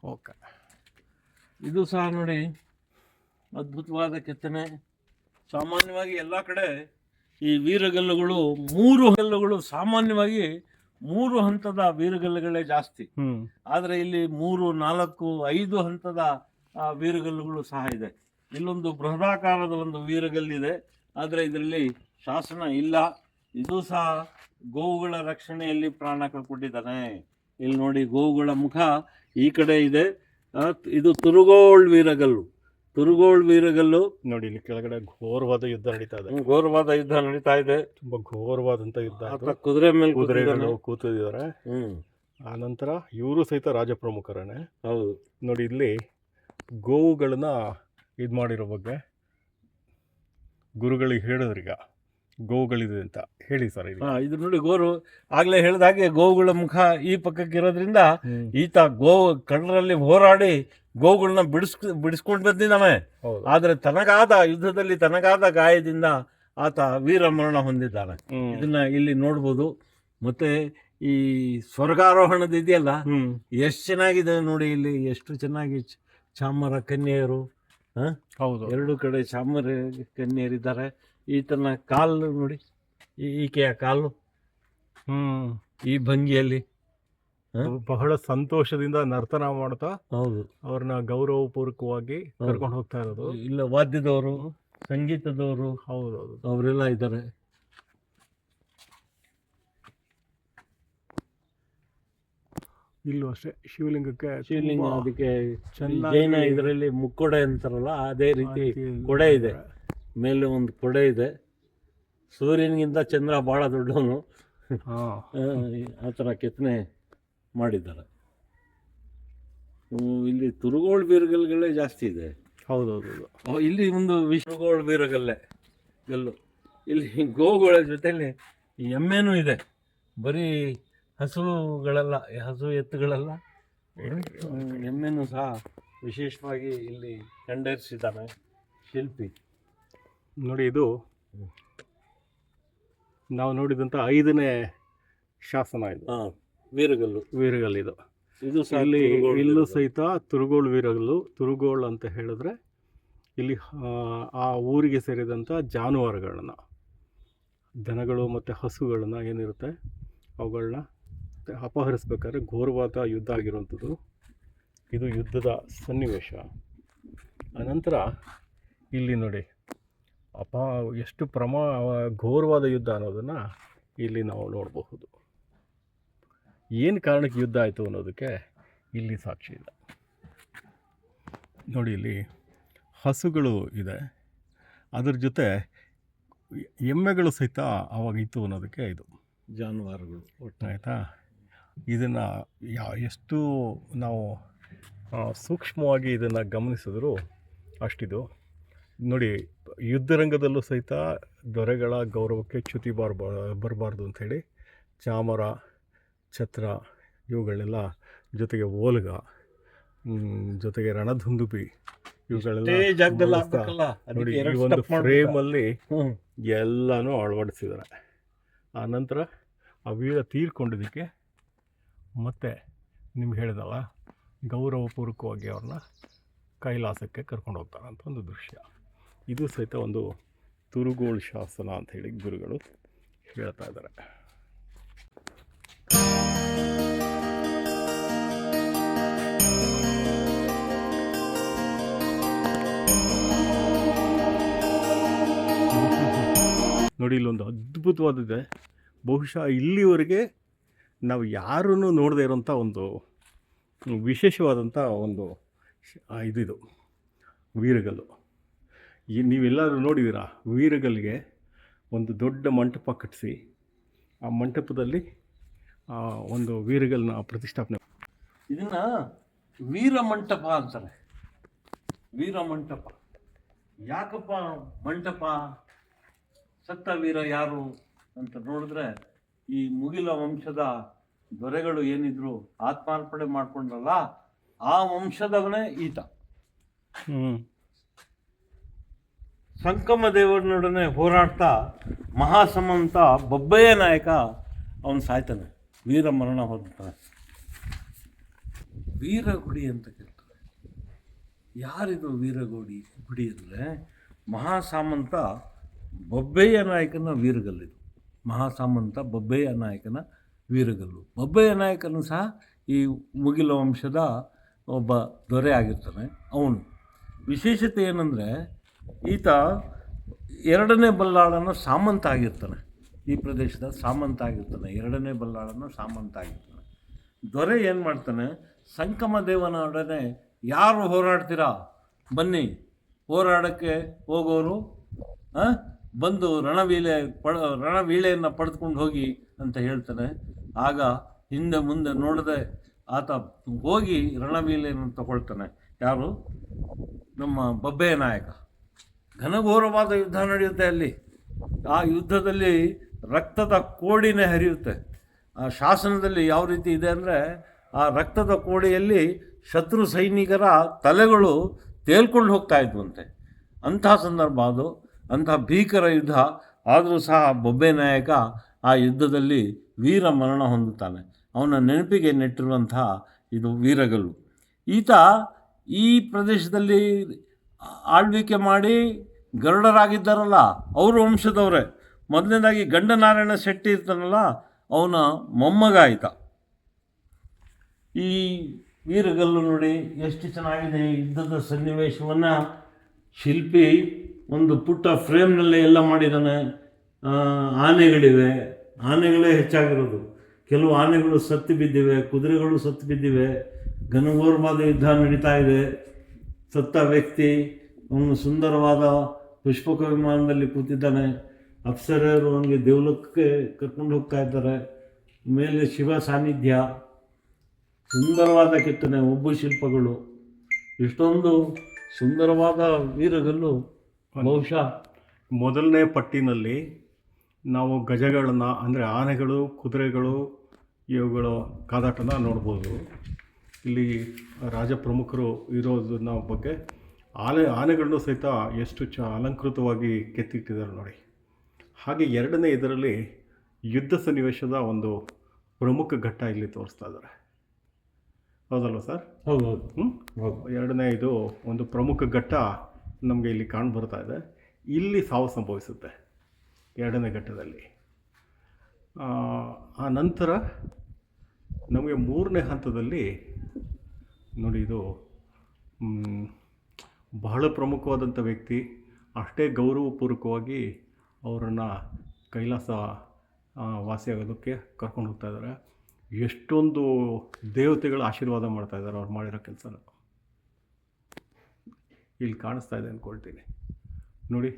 ಓಕೆ. ಇದು ಸಹ ನೋಡಿ ಅದ್ಭುತವಾದ ಕೆತ್ತನೆ. ಸಾಮಾನ್ಯವಾಗಿ ಎಲ್ಲ ಕಡೆ ಈ ವೀರಗಲ್ಲುಗಳು, 3 ಗಲ್ಲುಗಳು, ಸಾಮಾನ್ಯವಾಗಿ 3 ಹಂತದ ವೀರಗಲ್ಲುಗಳೇ ಜಾಸ್ತಿ. ಆದರೆ ಇಲ್ಲಿ 3, 4, 5 ಹಂತದ ವೀರಗಲ್ಲುಗಳು ಸಹ ಇದೆ. ಇಲ್ಲೊಂದು ಬೃಹದಾಕಾರದ ಒಂದು ವೀರಗಲ್ಲಿದೆ, ಆದರೆ ಇದರಲ್ಲಿ ಶಾಸನ ಇಲ್ಲ. ಇದು ಸಹ ಗೋವುಗಳ ರಕ್ಷಣೆಯಲ್ಲಿ ಪ್ರಾಣ ಕಳ್ಕೊಂಡಿದ್ದಾನೆ. ಇಲ್ಲಿ ನೋಡಿ, ಗೋವುಗಳ ಮುಖ ಈ ಕಡೆ ಇದೆ. ಇದು ತುರುಗೋಳ್ ವೀರಗಲ್ಲು. ನೋಡಿ, ಇಲ್ಲಿ ಕೆಳಗಡೆ ಘೋರವಾದ ಯುದ್ಧ ನಡೀತಾ ಇದೆ. ತುಂಬಾ ಘೋರವಾದಂತ ಯುದ್ಧ. ಕುದುರೆ ಮೇಲೆ ಕೂತಿದ್ದಾರೆ. ಆ ನಂತರ ಇವರು ಸಹಿತ ರಾಜ ಪ್ರಮುಖರೇ. ಹೌದು. ನೋಡಿ ಇಲ್ಲಿ ಗೋವುಗಳನ್ನ ಇದು ಮಾಡಿರೋ ಬಗ್ಗೆ ಗುರುಗಳಿಗೆ ಹೇಳಿದ್ರೀಗ ಗೋವುಗಳಿದೆ ಅಂತ ಹೇಳಿ ಸರ್. ಇದು ನೋಡಿ ಗೋರು ಆಗ್ಲೇ ಹೇಳಿದ ಹಾಗೆ ಗೋವುಗಳ ಮುಖ ಈ ಪಕ್ಕಕ್ಕೆ ಇರೋದ್ರಿಂದ ಈತ ಕಳ್ಳರಲ್ಲಿ ಹೋರಾಡಿ ಗೋವುಗಳನ್ನ ಬಿಡಿಸ್ಕೊಂಡು ಬಂದಿದ್ದಾನೆ. ಆದ್ರೆ ಯುದ್ಧದಲ್ಲಿ ತನಗಾದ ಗಾಯದಿಂದ ಆತ ವೀರ ಮರಣ ಹೊಂದಿದ್ದಾನೆ. ಇದನ್ನ ಇಲ್ಲಿ ನೋಡ್ಬೋದು. ಮತ್ತೆ ಈ ಸ್ವರ್ಗಾರೋಹಣದ ಇದೆಯಲ್ಲ, ಎಷ್ಟು ಚೆನ್ನಾಗಿದೆ ನೋಡಿ. ಇಲ್ಲಿ ಎಷ್ಟು ಚೆನ್ನಾಗಿ ಚಾಮರ ಕನ್ಯೆಯರು, ಹೌದು, ಎರಡು ಕಡೆ ಚಾಮರ ಕನ್ಯರಿದ್ದಾರೆ. ಈತನ ಕಾಲು ನೋಡಿ, ಈಕೆಯ ಕಾಲು ಈ ಭಂಗಿಯಲ್ಲಿ ಬಹಳ ಸಂತೋಷದಿಂದ ನರ್ತನ ಮಾಡ್ತಾ ಹೌದು ಅವ್ರನ್ನ ಗೌರವಪೂರ್ವಕವಾಗಿ ಕರ್ಕೊಂಡು ಹೋಗ್ತಾ ಇರೋದು. ಇಲ್ಲ ವಾದ್ಯದವರು, ಸಂಗೀತದವರು, ಹೌದೌದು, ಅವರೆಲ್ಲ ಇದ್ದಾರೆ. ಇಲ್ಲೂ ಅಷ್ಟೇ ಶಿವಲಿಂಗಕ್ಕೆ ಅದಕ್ಕೆ ಜೈನ ಇದರಲ್ಲಿ ಮುಕ್ಕೊಡೆ ಅಂತಾರಲ್ಲ, ಅದೇ ರೀತಿ ಕೊಡೆ ಇದೆ. ಮೇಲೆ ಒಂದು ಕೊಡೆ ಇದೆ. ಸೂರ್ಯನಿಗಿಂತ ಚಂದ್ರ ಬಹಳ ದೊಡ್ಡವನು, ಆ ಥರ ಕೆತ್ತನೆ ಮಾಡಿದ್ದಾರೆ. ಇಲ್ಲಿ ತುರುಗೋಳ್ ಬೀರಗಲ್ಲುಗಳೇ ಜಾಸ್ತಿ ಇದೆ. ಹೌದೌದು, ಇಲ್ಲಿ ಒಂದು ತುರುಗೋಳ್ ಬೀರಗಲ್ಲೆ ಗಲ್ಲು. ಇಲ್ಲಿ ಗೋವುಗಳ ಜೊತೆಲಿ ಎಮ್ಮೆನೂ ಇದೆ. ಬರೀ ಹಸುಗಳೆಲ್ಲ, ಹಸು ಎತ್ತುಗಳೆಲ್ಲ, ಎಮ್ಮೆನೂ ಸಹ ವಿಶೇಷವಾಗಿ ಇಲ್ಲಿ ಕಂಡರಿಸಿದ್ದಾನೆ ಶಿಲ್ಪಿ. ನೋಡಿ, ಇದು ನಾವು ನೋಡಿದಂಥ 5ನೇ ಶಾಸನ. ಇದು ವೀರಗಲ್ಲು. ಇದು ಇಲ್ಲೂ ಸಹಿತ ತುರುಗೋಳ್ ವೀರಗಲ್ಲು. ತುರುಗೋಳ್ ಅಂತ ಹೇಳಿದ್ರೆ ಇಲ್ಲಿ ಆ ಊರಿಗೆ ಸೇರಿದಂಥ ಜಾನುವಾರುಗಳನ್ನ, ದನಗಳು ಮತ್ತು ಹಸುಗಳನ್ನ ಏನಿರುತ್ತೆ ಅವುಗಳನ್ನ ಅಪಹರಿಸ್ಬೇಕಾದ್ರೆ ಘೋರವಾದ ಯುದ್ಧ ಆಗಿರುವಂಥದ್ದು. ಇದು ಯುದ್ಧದ ಸನ್ನಿವೇಶ. ಅನಂತರ ಇಲ್ಲಿ ನೋಡಿ ಎಷ್ಟು ಘೋರವಾದ ಯುದ್ಧ ಅನ್ನೋದನ್ನು ಇಲ್ಲಿ ನಾವು ನೋಡಬಹುದು. ಏನು ಕಾರಣಕ್ಕೆ ಯುದ್ಧ ಆಯಿತು ಅನ್ನೋದಕ್ಕೆ ಇಲ್ಲಿ ಸಾಕ್ಷಿ ಇದೆ. ನೋಡಿ, ಇಲ್ಲಿ ಹಸುಗಳು ಇದೆ, ಅದ್ರ ಜೊತೆ ಎಮ್ಮೆಗಳು ಸಹಿತ ಅವಾಗ ಇತ್ತು ಅನ್ನೋದಕ್ಕೆ ಇದು ಜಾನುವಾರುಗಳು ಆಯಿತಾ. ಇದನ್ನು ಎಷ್ಟು ನಾವು ಸೂಕ್ಷ್ಮವಾಗಿ ಇದನ್ನು ಗಮನಿಸಿದ್ರು ಅಷ್ಟಿದು. ನೋಡಿ, ಯುದ್ಧರಂಗದಲ್ಲೂ ಸಹಿತ ದೊರೆಗಳ ಗೌರವಕ್ಕೆ ಚ್ಯುತಿ ಬರಬಾರ್ದು ಅಂಥೇಳಿ ಚಾಮರ, ಛತ್ರ ಇವುಗಳೆಲ್ಲ, ಜೊತೆಗೆ ಓಲ್ಗ, ಜೊತೆಗೆ ರಣಧುಂದುಬಿ ಇವುಗಳೆಲ್ಲ ನೋಡಿ ಈ ಒಂದು ಫ್ರೇಮಲ್ಲಿ ಎಲ್ಲನೂ ಅಳವಡಿಸಿದ್ದಾರೆ. ಆ ನಂತರ ಆ ವೀರ ತೀರ್ಕೊಂಡಿದ್ದಕ್ಕೆ ಮತ್ತೆ ನಿಮ್ಗೆ ಹೇಳಿದಲ್ಲ, ಗೌರವಪೂರ್ವಕವಾಗಿ ಅವ್ರನ್ನ ಕೈಲಾಸಕ್ಕೆ ಕರ್ಕೊಂಡು ಹೋಗ್ತಾರೆ ಅಂತ ಒಂದು ದೃಶ್ಯ. ಇದು ಸಹಿತ ಒಂದು ತುರುಗೋಳ್ ಶಾಸನ ಅಂತ ಹೇಳಿ ಗುರುಗಳು ಹೇಳ್ತಾ ಇದ್ದಾರೆ. ನೋಡಿ, ಇಲ್ಲೊಂದು ಅದ್ಭುತವಾದಿದೆ. ಬಹುಶಃ ಇಲ್ಲಿವರೆಗೆ ನಾವು ಯಾರೂ ನೋಡದೇ ಇರೋಂಥ ಒಂದು ವಿಶೇಷವಾದಂಥ ಒಂದು ಇದಿದು ವೀರಗಲ್ಲು. ನೀವೆಲ್ಲರೂ ನೋಡಿದ್ದೀರಾ, ವೀರಗಲ್ಲಿಗೆ ಒಂದು ದೊಡ್ಡ ಮಂಟಪ ಕಟ್ಟಿಸಿ ಆ ಮಂಟಪದಲ್ಲಿ ಒಂದು ವೀರಗಲ್ಲನ್ನ ಪ್ರತಿಷ್ಠಾಪನೆ. ಇದನ್ನು ವೀರ ಮಂಟಪ ಅಂತಾರೆ. ವೀರ ಮಂಟಪ ಯಾಕಪ್ಪ ಮಂಟಪ? ಸತ್ತ ವೀರ ಯಾರು ಅಂತ ನೋಡಿದ್ರೆ ಈ ಮುಗಿಲ ವಂಶದ ದೊರೆಗಳು ಏನಿದ್ರು ಆತ್ಮಾರ್ಪಣೆ ಮಾಡ್ಕೊಂಡ್ರಲ್ಲ, ಆ ವಂಶದವನೇ ಈತ. ಸಂಕಮ ದೇವರನೊಡನೆ ಹೋರಾಡ್ತಾ ಮಹಾಸಮಂತ ಬೊಬ್ಬಯ್ಯ ನಾಯಕ ಅವನು ಸಾಯ್ತಾನೆ, ವೀರ ಮರಣ ಹೊಂದ್ತಾನೆ. ವೀರಗುಡಿ ಅಂತ ಕೇಳ್ತಾರೆ. ಯಾರಿದು ವೀರಗುಡಿ ಅಂದರೆ ಮಹಾಸಾಮಂತ ಬೊಬ್ಬಯ್ಯ ನಾಯಕನ ವೀರಗಲ್ಲಿದು. ಮಹಾಸಾಮಂತ ಬೊಬ್ಬಯ್ಯ ನಾಯಕನ ವೀರಗಲ್ಲು. ಬೊಬ್ಬಯ್ಯ ನಾಯಕನು ಸಹ ಈ ಮುಗಿಲ ವಂಶದ ಒಬ್ಬ ದೊರೆ ಆಗಿರ್ತಾನೆ. ಅವನು ವಿಶೇಷತೆ ಏನಂದರೆ, ಈತ 2ನೇ ಬಲ್ಲಾಳನ ಸಾಮಂತ ಆಗಿರ್ತಾನೆ. ಈ ಪ್ರದೇಶದ ಸಾಮಂತ ಆಗಿರ್ತಾನೆ. 2ನೇ ಬಲ್ಲಾಳನ ಸಾಮಂತ ಆಗಿರ್ತಾನೆ. ದೊರೆ ಏನು ಮಾಡ್ತಾನೆ, ಸಂಕಮ ದೇವನೊಡನೆ ಯಾರು ಹೋರಾಡ್ತೀರಾ ಬನ್ನಿ, ಹೋರಾಡೋಕ್ಕೆ ಹೋಗೋರು ಬಂದು ರಣವೀಳೆಯನ್ನು ಪಡೆದುಕೊಂಡು ಹೋಗಿ ಅಂತ ಹೇಳ್ತಾನೆ. ಆಗ ಹಿಂದೆ ಮುಂದೆ ನೋಡದೆ ಆತ ಹೋಗಿ ರಣವೀಲೆಯನ್ನು ತಗೊಳ್ತಾನೆ. ಯಾರು? ನಮ್ಮ ಬಬ್ಬೆಯ ನಾಯಕ. ಘನಘೋರವಾದ ಯುದ್ಧ ನಡೆಯುತ್ತೆ ಅಲ್ಲಿ. ಆ ಯುದ್ಧದಲ್ಲಿ ರಕ್ತದ ಕೋಡಿನೇ ಹರಿಯುತ್ತೆ. ಆ ಶಾಸನದಲ್ಲಿ ಯಾವ ರೀತಿ ಇದೆ ಅಂದರೆ, ಆ ರಕ್ತದ ಕೋಡಿಯಲ್ಲಿ ಶತ್ರು ಸೈನಿಕರ ತಲೆಗಳು ತೇಲ್ಕೊಂಡು ಹೋಗ್ತಾ ಇದ್ವಂತೆ. ಅಂಥ ಸಂದರ್ಭ ಅದು, ಅಂಥ ಭೀಕರ ಯುದ್ಧ. ಆದರೂ ಸಹ ಬೊಬ್ಬೆ ನಾಯಕ ಆ ಯುದ್ಧದಲ್ಲಿ ವೀರ ಮರಣ ಹೊಂದುತ್ತಾನೆ. ಅವನ ನೆನಪಿಗೆ ನೆಟ್ಟಿರುವಂತಹ ಇದು ವೀರಗಲ್ಲು. ಈತ ಈ ಪ್ರದೇಶದಲ್ಲಿ ಆಳ್ವಿಕೆ ಮಾಡಿ ಗರುಡರಾಗಿದ್ದಾರಲ್ಲ, ಅವರು ವಂಶದವರೇ. ಮೊದಲನೇದಾಗಿ ಗಂಡನಾರಾಯಣ ಶೆಟ್ಟಿ ಇರ್ತಾನಲ್ಲ, ಅವನ ಮೊಮ್ಮಗ ಆಯಿತ. ಈ ವೀರಗಲ್ಲು ನೋಡಿ ಎಷ್ಟು ಚೆನ್ನಾಗಿದೆ. ಯುದ್ಧದ ಸನ್ನಿವೇಶವನ್ನು ಶಿಲ್ಪಿ ಒಂದು ಪುಟ್ಟ ಫ್ರೇಮ್ನಲ್ಲೇ ಎಲ್ಲ ಮಾಡಿದ್ದಾನೆ. ಆನೆಗಳಿವೆ, ಆನೆಗಳೇ ಹೆಚ್ಚಾಗಿರೋದು. ಕೆಲವು ಆನೆಗಳು ಸತ್ತು ಬಿದ್ದಿವೆ, ಕುದುರೆಗಳು ಸತ್ತು ಬಿದ್ದಿವೆ. ಘನಘೋರವಾದ ಯುದ್ಧ ನಡೀತಾ ಇದೆ. ಸತ್ತ ವ್ಯಕ್ತಿ ಅವನು ಸುಂದರವಾದ ಪುಷ್ಪಕ ವಿಮಾನದಲ್ಲಿ ಕೂತಿದ್ದಾನೆ. ಅಪ್ಸರೆಯರು ಅವನಿಗೆ ದೇವಲೋಕಕ್ಕೆ ಕರ್ಕೊಂಡು ಹೋಗ್ತಾ ಇದ್ದಾರೆ. ಮೇಲೆ ಶಿವ ಸಾನ್ನಿಧ್ಯ, ಸುಂದರವಾದ ಕೆತ್ತನೆ, ಒಬ್ಬು ಶಿಲ್ಪಗಳು. ಇಷ್ಟೊಂದು ಸುಂದರವಾದ ವೀರಗಲ್ಲು ಬಹುಶಃ ಮೊದಲನೇ ಪಟ್ಟಿನಲ್ಲಿ ನಾವು ಗಜಗಳನ್ನು ಅಂದರೆ ಆನೆಗಳು, ಕುದುರೆಗಳು, ಇವುಗಳ ಕಾದಾಟನ ನೋಡ್ಬೋದು. ಇಲ್ಲಿ ರಾಜ ಪ್ರಮುಖರು ಇರೋದನ್ನ ಬಗ್ಗೆ ಆನೆಗಳನ್ನು ಸಹಿತ ಎಷ್ಟು ಅಲಂಕೃತವಾಗಿ ಕೆತ್ತಿಟ್ಟಿದ್ದಾರೆ ನೋಡಿ. ಹಾಗೆ ಎರಡನೇ ಇದರಲ್ಲಿ ಯುದ್ಧ ಸನ್ನಿವೇಶದ ಒಂದು ಪ್ರಮುಖ ಘಟ್ಟ ಇಲ್ಲಿ ತೋರಿಸ್ತಾ ಇದ್ದಾರೆ. ಹೌದಲ್ವ ಸರ್? ಹೌದು. ಎರಡನೇ ಇದು ಒಂದು ಪ್ರಮುಖ ಘಟ್ಟ ನಮಗೆ ಇಲ್ಲಿ ಕಾಣ್ಬರ್ತಾ ಇದೆ. ಇಲ್ಲಿ ಸಾವು ಸಂಭವಿಸುತ್ತೆ ಎರಡನೇ ಘಟ್ಟದಲ್ಲಿ. ಆ ನಂತರ ನಮಗೆ ಮೂರನೇ ಹಂತದಲ್ಲಿ ನೋಡಿ, ಇದು ಬಹಳ ಪ್ರಮುಖವಾದಂಥ ವ್ಯಕ್ತಿ. ಅಷ್ಟೇ ಗೌರವಪೂರ್ವಕವಾಗಿ ಅವರನ್ನು ಕೈಲಾಸ ವಾಸಿಯಾಗೋದಕ್ಕೆ ಕರ್ಕೊಂಡು ಹೋಗ್ತಾ ಇದ್ದಾರೆ. ಎಷ್ಟೊಂದು ದೇವತೆಗಳು ಆಶೀರ್ವಾದ ಮಾಡ್ತಾ ಇದ್ದಾರೆ ಅವ್ರು ಮಾಡಿರೋ ಕೆಲಸನ. ಇಲ್ಲಿ ಕಾಣಿಸ್ತಾ ಇದೆ ಅಂದ್ಕೊಳ್ತೀನಿ ನೋಡಿ.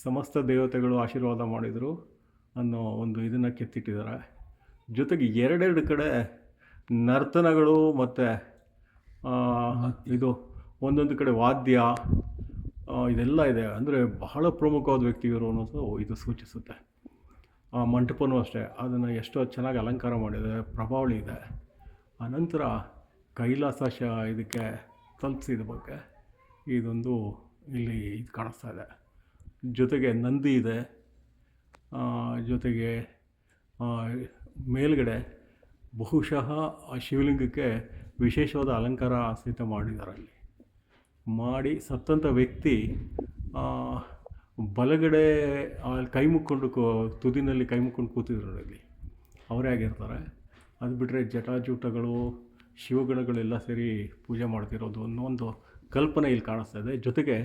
ಸಮಸ್ತ ದೇವತೆಗಳು ಆಶೀರ್ವಾದ ಮಾಡಿದರು ಅನ್ನೋ ಒಂದು ಇದನ್ನು ಕೆತ್ತಿಟ್ಟಿದ್ದಾರೆ. ಜೊತೆಗೆ ಎರಡೆರಡು ಕಡೆ ನರ್ತನಗಳು ಮತ್ತು ಇದು ಒಂದೊಂದು ಕಡೆ ವಾದ್ಯ ಇದೆಲ್ಲ ಇದೆ. ಅಂದರೆ ಬಹಳ ಪ್ರಮುಖವಾದ ವ್ಯಕ್ತಿ ಇವರು ಅನ್ನೋದು ಇದು ಸೂಚಿಸುತ್ತೆ. ಆ ಮಂಟಪನೂ ಅಷ್ಟೇ, ಅದನ್ನು ಎಷ್ಟೋ ಚೆನ್ನಾಗಿ ಅಲಂಕಾರ ಮಾಡಿದೆ, ಪ್ರಭಾವಳಿ ಇದೆ. ಆನಂತರ ಕೈಲಾಸ ಇದಕ್ಕೆ ತಲುಪಿಸಿದ ಬಗ್ಗೆ ಇದೊಂದು ಇಲ್ಲಿ ಇದು ಕಾಣಿಸ್ತಾ ಇದೆ. ಜೊತೆಗೆ ನಂದಿ ಇದೆ, ಜೊತೆಗೆ ಮೇಲ್ಗಡೆ ಬಹುಶಃ ಆ ಶಿವಲಿಂಗಕ್ಕೆ ವಿಶೇಷವಾದ ಅಲಂಕಾರ ಸಹಿತ ಮಾಡಿದ್ದಾರೆ. ಅಲ್ಲಿ ಮಾಡಿ ಸತ್ತಂಥ ವ್ಯಕ್ತಿ ಬಲಗಡೆ ಕೈ ಮುಕ್ಕೊಂಡು ತುದಿನಲ್ಲಿ ಕೈ ಮುಕ್ಕೊಂಡು ಕೂತಿದ್ರು ಅಲ್ಲಿ, ಅವರೇ ಆಗಿರ್ತಾರೆ. ಅದು ಬಿಟ್ಟರೆ ಜಟಾಜೂಟಗಳು, ಶಿವಗಣಗಳೆಲ್ಲ ಸೇರಿ ಪೂಜೆ ಮಾಡ್ತಿರೋದು ಅನ್ನೋ ಒಂದು ಕಲ್ಪನೆ ಇಲ್ಲಿ ಕಾಣಿಸ್ತಾ ಇದೆ. ಜೊತೆಗೆ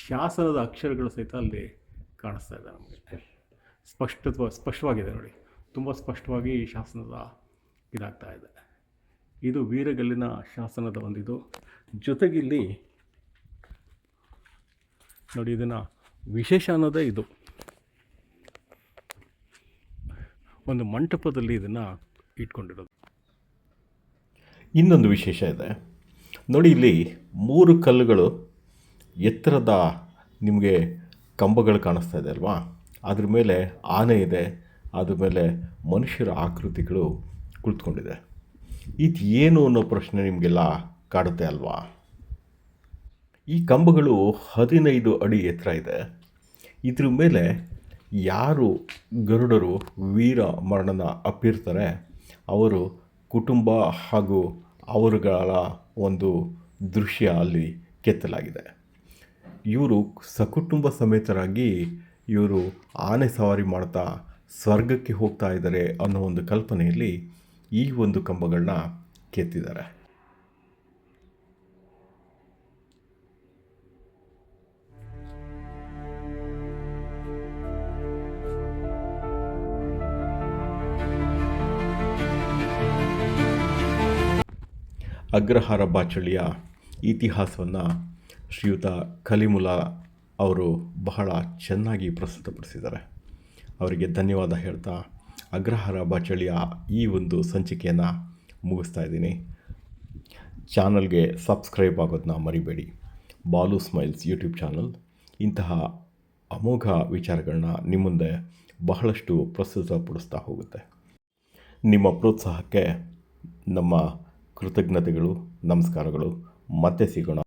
ಶಾಸನದ ಅಕ್ಷರಗಳು ಸಹಿತ ಅಲ್ಲಿ ಕಾಣಿಸ್ತಾ ಇದೆ ನಮಗೆ. ಸ್ಪಷ್ಟವಾಗಿದೆ ನೋಡಿ, ತುಂಬ ಸ್ಪಷ್ಟವಾಗಿ ಶಾಸನದ ಇದಾಗ್ತಾ ಇದೆ. ಇದು ವೀರಗಲ್ಲಿನ ಶಾಸನದ ಒಂದಿದು. ಜೊತೆಗಿಲ್ಲಿ ನೋಡಿ, ಇದನ್ನು ವಿಶೇಷ ಅನ್ನೋದೇ ಇದು. ಒಂದು ಮಂಟಪದಲ್ಲಿ ಇದನ್ನು ಇಟ್ಕೊಂಡಿರೋದು. ಇನ್ನೊಂದು ವಿಶೇಷ ಇದೆ ನೋಡಿ, ಇಲ್ಲಿ 3 ಕಲ್ಲುಗಳು ಎತ್ತರದ ನಿಮಗೆ ಕಂಬಗಳು ಕಾಣಿಸ್ತಾ ಇದೆ ಅಲ್ವಾ? ಅದ್ರ ಮೇಲೆ ಆನೆ ಇದೆ, ಅದ್ರ ಮೇಲೆ ಮನುಷ್ಯರ ಆಕೃತಿಗಳು ಕುಳಿತುಕೊಂಡಿದೆ. ಇದು ಏನು ಅನ್ನೋ ಪ್ರಶ್ನೆ ನಿಮಗೆಲ್ಲ ಕಾಡುತ್ತೆ ಅಲ್ವಾ? ಈ ಕಂಬಗಳು 15 ಅಡಿ ಎತ್ತರ ಇದೆ. ಇದ್ರ ಮೇಲೆ ಯಾರು ಗರುಡರು ವೀರ ಮರಣನ ಅಪ್ಪಿರ್ತಾರೆ ಅವರು ಕುಟುಂಬ ಹಾಗೂ ಅವರುಗಳ ಒಂದು ದೃಶ್ಯ ಅಲ್ಲಿ ಕೆತ್ತಲಾಗಿದೆ. ಇವರು ಸಕುಟುಂಬ ಸಮೇತರಾಗಿ ಇವರು ಆನೆ ಸವಾರಿ ಮಾಡ್ತಾ ಸ್ವರ್ಗಕ್ಕೆ ಹೋಗ್ತಾ ಇದ್ದಾರೆ ಅನ್ನೋ ಒಂದು ಕಲ್ಪನೆಯಲ್ಲಿ ಈ ಒಂದು ಕಂಬಗಳನ್ನ ಕೆತ್ತಿದ್ದಾರೆ. ಅಗ್ರಹಾರ ಬಾಚಳಿಯ ಇತಿಹಾಸವನ್ನು ಶ್ರೀಯುತ ಕಲಿಮುಲ್ಲಾ ಅವರು ಬಹಳ ಚೆನ್ನಾಗಿ ಪ್ರಸ್ತುತಪಡಿಸಿದ್ದಾರೆ. ಅವರಿಗೆ ಧನ್ಯವಾದ ಹೇಳ್ತಾ ಅಗ್ರಹಾರ ಬಚಳಿಯ ಈ ಒಂದು ಸಂಚಿಕೆಯನ್ನು ಮುಗಿಸ್ತಾ ಇದ್ದೀನಿ. ಚಾನಲ್ಗೆ ಸಬ್ಸ್ಕ್ರೈಬ್ ಆಗೋದನ್ನ ಮರಿಬೇಡಿ. ಬಾಲು ಸ್ಮೈಲ್ಸ್ ಯೂಟ್ಯೂಬ್ ಚಾನಲ್ ಇಂತಹ ಅಮೋಘ ವಿಚಾರಗಳನ್ನ ನಿಮ್ಮ ಮುಂದೆ ಬಹಳಷ್ಟು ಪ್ರಸ್ತುತಪಡಿಸ್ತಾ ಹೋಗುತ್ತೆ. ನಿಮ್ಮ ಪ್ರೋತ್ಸಾಹಕ್ಕೆ ನಮ್ಮ ಕೃತಜ್ಞತೆಗಳು, ನಮಸ್ಕಾರಗಳು. ಮತ್ತೆ ಸಿಗೋಣ.